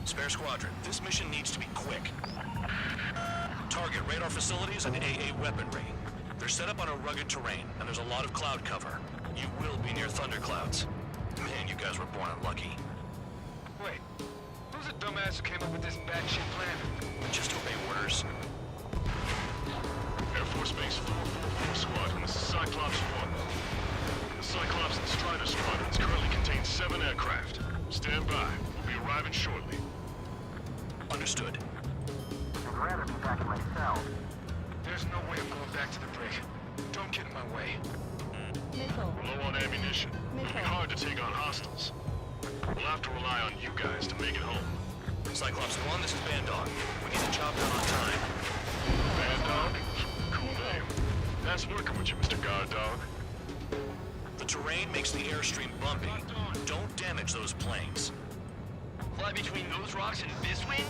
Spare Squadron, this mission needs to be quick. Target radar facilities and AA weaponry. They're set up on a rugged terrain, and there's a lot of cloud cover. You will be near thunderclouds. Man, you guys were born unlucky. Wait, who's the dumbass who came up with this batshit plan? Just obey orders. Air Force Base 444 Squadron, this is Cyclops 1. The Cyclops and Strider Squadrons currently contain 7 aircraft. Stand by. We'll be arriving shortly. Understood. I'd rather be back in my cell. There's no way of going back to the brig. Don't get in my way. We're low on ammunition. It'll be hard to take on hostiles. We'll have to rely on you guys to make it home. Cyclops 1, this is Bandog. We need the job done on time. Bandog? Cool name. Nice working with you, Mr. Guard Dog. The terrain makes the airstream bumpy. Don't damage those planes. Fly between those rocks and this wind?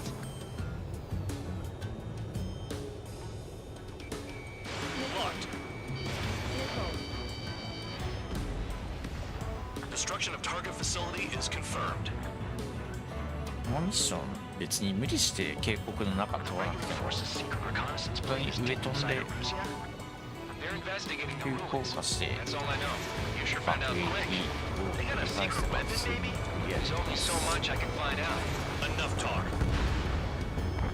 Locked. Destruction of target facility is confirmed. このミッション別に無理して渓谷の中通らなくても普通に上飛んで急降下して爆撃を繰り返せばすぐにやります。 Enough talk.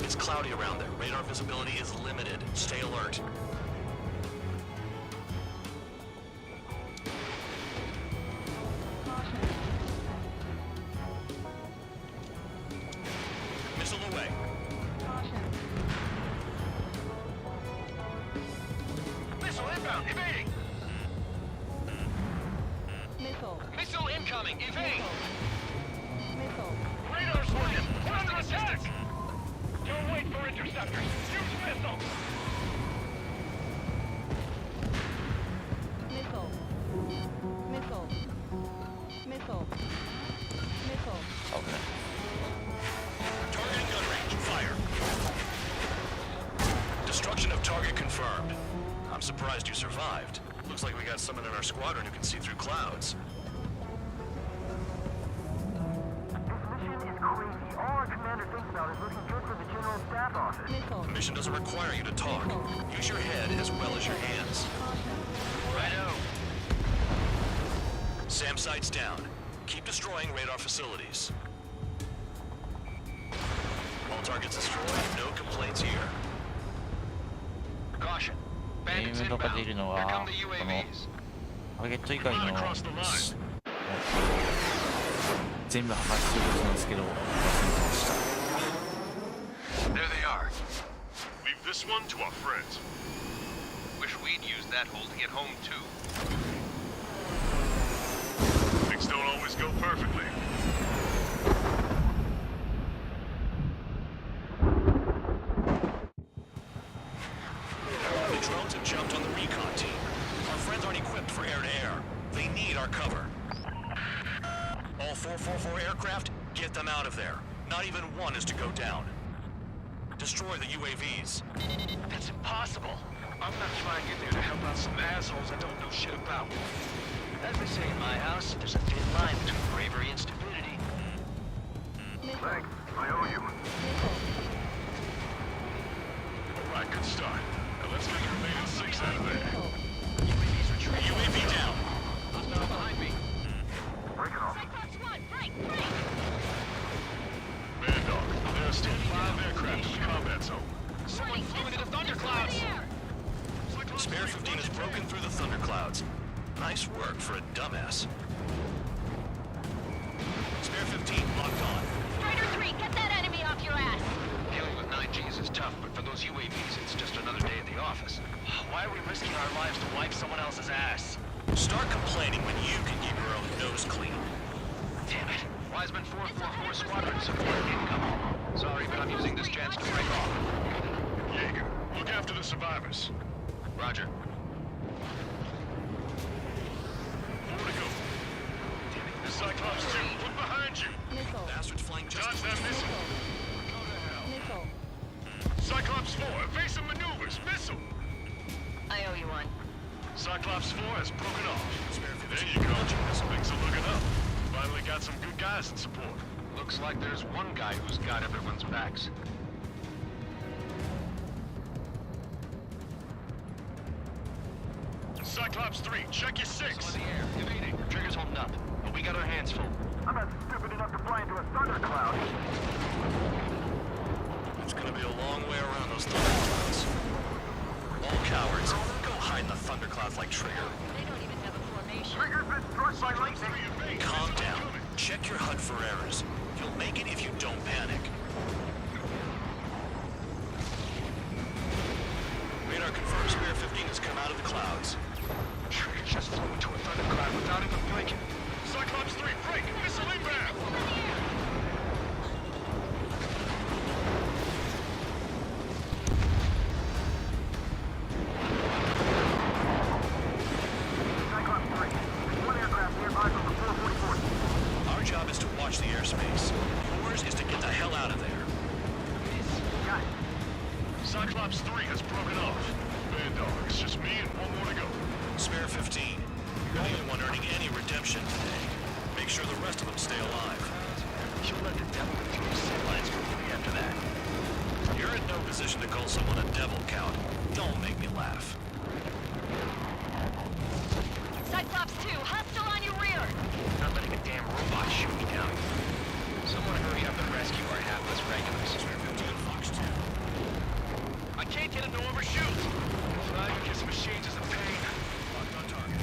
It's cloudy around there. Radar visibility is limited. Stay alert. Missile away. Missile inbound, evading! Missile incoming, evade! Radar's working! We're under attack! Don't wait for interceptors! Use missiles! Target gun range. Fire. Destruction of target confirmed. I'm surprised you survived. Looks like we got someone in our squadron who can see through clouds. All our commander thinks about is looking good for the General Staff Office. The mission doesn't require you to talk. Use your head as well as your hands. Righto. SAM sights down. Keep destroying radar facilities. All targets destroyed. No complaints here. Caution. ゲー Bandits ムとか inbound. 出るの Here は come the この UAVs. ターゲット以外の全部破壊することなんですけど忘れてました。 There they are. Leave this one to our friends. Wish we'd used that hole to get home too. Things don't always go perfectly. The drones have jumped on the recon team. Our friends aren't equipped for air-to-air. They need our cover. All 444 aircraft, get them out of there. Not even one is to go down. Destroy the UAVs. That's impossible. I'm not trying in there to help out some assholes I don't know shit about. As they say in my house, there's a thin line between bravery and stupidity. Thanks. I owe you. Alright, good start. Now let's get your remaining 6 out of there. UAV down. Hostile behind me. dumbass. Spare 15, locked on. Strider 3, get that enemy off your ass! Dealing with 9Gs is tough, but for those UAVs, it's just another day at the office. Why are we risking our lives to wipe someone else's ass? Start complaining when you can keep your own nose clean. Damn it. Wiseman 444 Squadron support incoming. Sorry, but I'm using this chance to break off. Jaeger, look after the survivors. Roger. More to go. Damn it. The Cyclops 2, look behind you. Bastards flying just... Dodge that missile. Go to hell. Cyclops 4, evasive maneuvers, missile. I owe you one. Cyclops 4 has broken off. There you go. Things are looking up. Finally got some good guys in support. Looks like there's one guy who's got everyone's backs. Cyclops 3, check your 6. In the air, evading. Trigger's holding up, but we got our hands full. I'm not stupid enough to fly into a thundercloud. It's gonna be a long way around those thunderclouds. All cowards, go hide in the thunderclouds like Trigger. They don't even have a formation. Trigger's been struck by lightning. Calm down. Check your HUD for errors. You'll make it if you don't panic. Radar confirms Spare 15 has come out of the clouds. Trigger just flew into a thundercloud without even blinking. Cyclops 3, break! Missile inbound! Cyclops 3, there's one aircraft nearby from the 444. Our job is to watch the airspace. Yours is to get the hell out of there. Got it. Cyclops 3 has broken off. Bad dog, it's just me and one more to go. Spare 15. You're the only one earning any redemption today. Make sure the rest of them stay alive. You'll let the devil go through his sin lines for free after that. You're in no position to call someone a devil, Count. Don't make me laugh. Cyclops 2, hostile on your rear! Not letting a damn robot shoot me down. Someone hurry up and rescue our hapless regulars. Spare 15, Fox 2. I can't get him to overshoot. Flying against machines is a pain. Locked on target.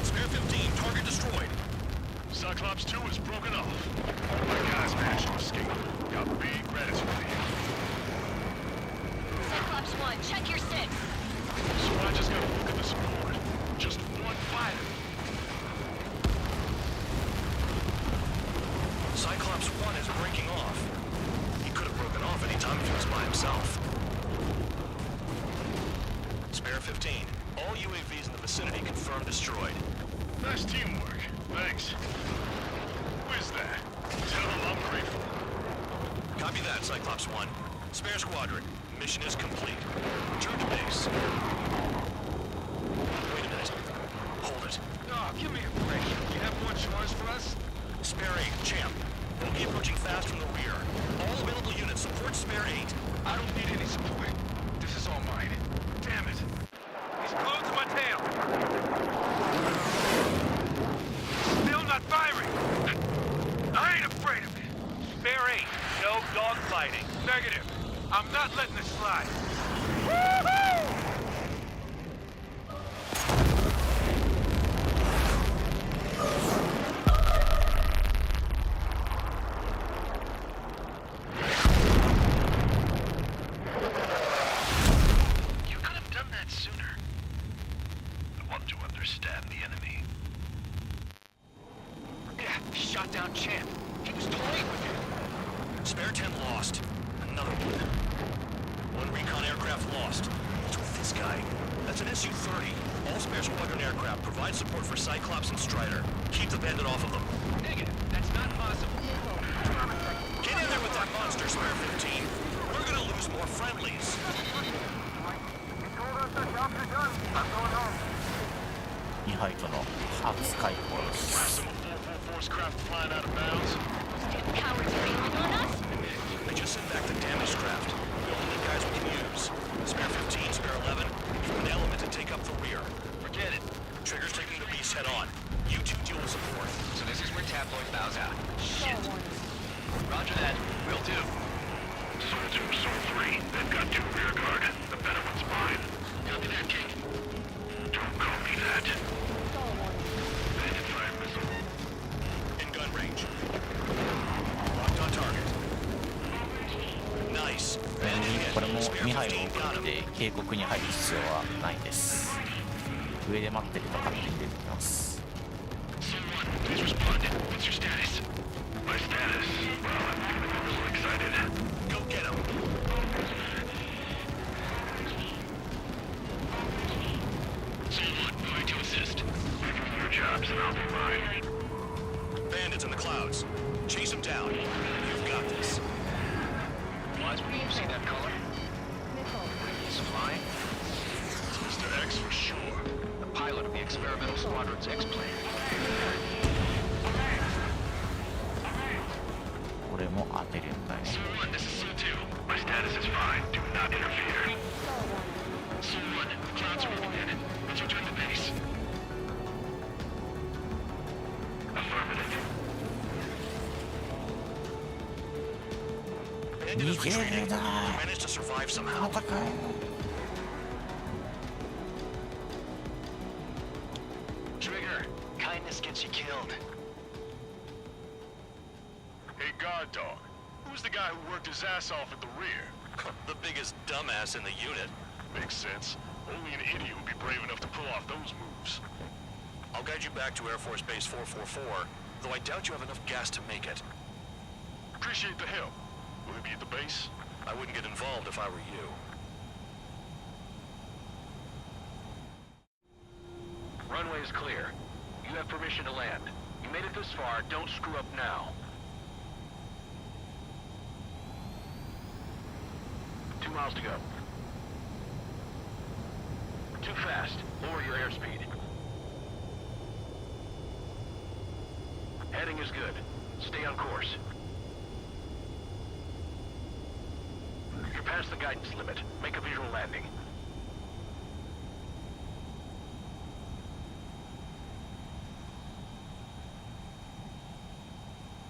Spare 15, target destroyed. Cyclops 2 is broken off. All my guys managed to escape. Got big gratitude for you. Cyclops 1, check your 6. So I just gotta look at the support. Just one fighter. Cyclops 1 is breaking off. He could have broken off any time if he was by himself. Spare 15. All UAVs in the vicinity confirmed destroyed. Nice teamwork. Thanks. Where's that? Tell him I'm grateful. Copy that, Cyclops 1. Spare squadron. Mission is complete. Return to base. Wait a minute. Hold it. Oh, give me a break. You have more chores for us? Spare 8, champ. We'll be approaching fast from the rear. All available units support Spare 8. I don't need any support. This is all mine. Damn it. He's glued to my tail. Still not firing. I ain't afraid of it. Spare 8, no dogfighting. Negative. I'm not letting this slide. Woohoo! You could have done that sooner. I want to understand the enemy. Yeah, shot down Champ. He was toying with him. Spare 10 lost. Another one. One recon aircraft lost. What's with this guy? That's an Su-30. All Spare Squadron aircraft provide support for Cyclops and Strider. Keep the bandit off of them. Negative. That's not possible. Get in there with that monster, Spare 15. We're gonna lose more friendlies. He told us the jobs are done. I'm going home. 2敗との初解放です。 Some of 444's craft flying out of bounds. These cowards are bailing on us? They just sent back the damaged craft. The only guys we can use. Spare 15, Spare 11. Keep an element and take up the rear. Forget it. Trigger's taking the beast head on. You two deal with support. So this is where Tabloid bows out. Shit. Roger that. Will do. Soul 2, Soul 3. They've got 2 rear guard. The better one's mine. Copy that, King. Don't call me that. ので警告に入る必要はないです。上で待ってると勝手に出てきます。Please respond. What's your status? My status? Well, I'm feeling a little excited. Go get him. Someone going to assist. Your jobs and I'll do mine. Bandits in the clouds. Chase them down. You've got this. Wise, when you see that color? He's flying? It's Mr. X for sure. The pilot of the experimental squadron's X-plane. これも当てるんだよ。Someone, this is C2. My status is fine. Do not interfere. Someone, the clouds are moving in. Let's return to base. Affirmative. Bandit is retreating. Managed to survive somehow. Trigger, kindness gets you killed. Hey, guard dog. Who's the guy who worked his ass off at the rear? The biggest dumbass in the unit. Makes sense. Only an idiot would be brave enough to pull off those moves. I'll guide you back to Air Force Base 444, though I doubt you have enough gas to make it. Appreciate the help. Will he be at the base? I wouldn't get involved if I were you. Runway is clear. You have permission to land. You made it this far, don't screw up now. 2 miles to go. Too fast. Lower your airspeed. Heading is good. Stay on course. You're past the guidance limit. Make a visual landing.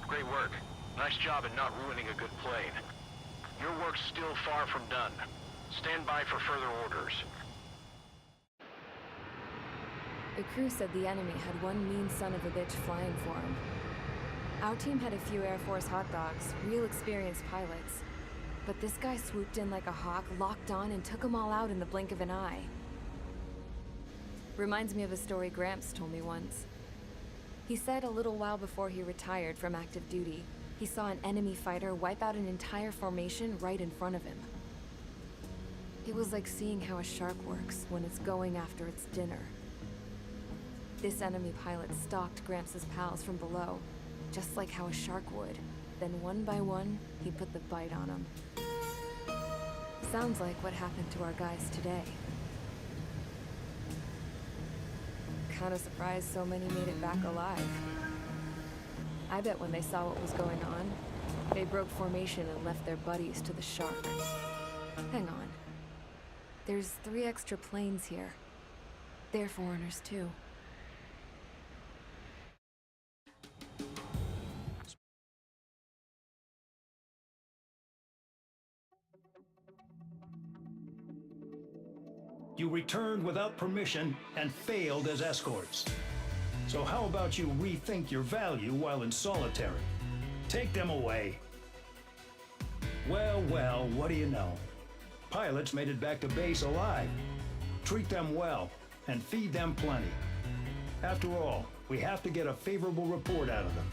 Great work. Nice job in not ruining a good plane. Your work's still far from done. Stand by for further orders. The crew said the enemy had one mean son of a bitch flying for him. Our team had a few Air Force hot dogs, real experienced pilots. But this guy swooped in like a hawk, locked on, and took them all out in the blink of an eye. Reminds me of a story Gramps told me once. He said a little while before he retired from active duty, he saw an enemy fighter wipe out an entire formation right in front of him. It was like seeing how a shark works when it's going after its dinner. This enemy pilot stalked Gramps' pals from below, just like how a shark would. Then one by one, he put the bite on them. Sounds like what happened to our guys today. Kinda surprised so many made it back alive. I bet when they saw what was going on, they broke formation and left their buddies to the shark. Hang on. There's 3 extra planes here. They're foreigners too. You returned without permission and failed as escorts. So how about you rethink your value while in solitary? Take them away. Well, well, what do you know? Pilots made it back to base alive. Treat them well and feed them plenty. After all, we have to get a favorable report out of them.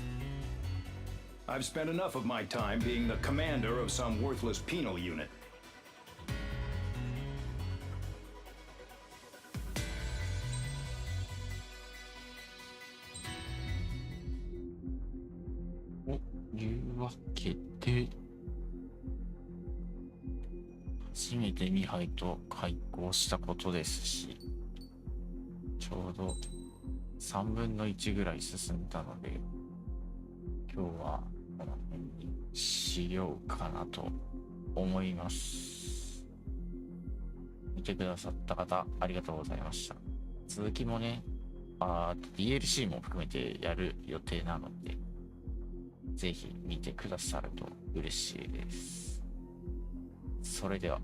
I've spent enough of my time being the commander of some worthless penal unit.というわけで、初めてミハイと開口したことですし、ちょうど3分の1ぐらい進んだので、今日はこの辺にしようかなと思います。見てくださった方ありがとうございました。続きもね、DLC も含めてやる予定なので、ぜひ見てくださると嬉しいです。それでは。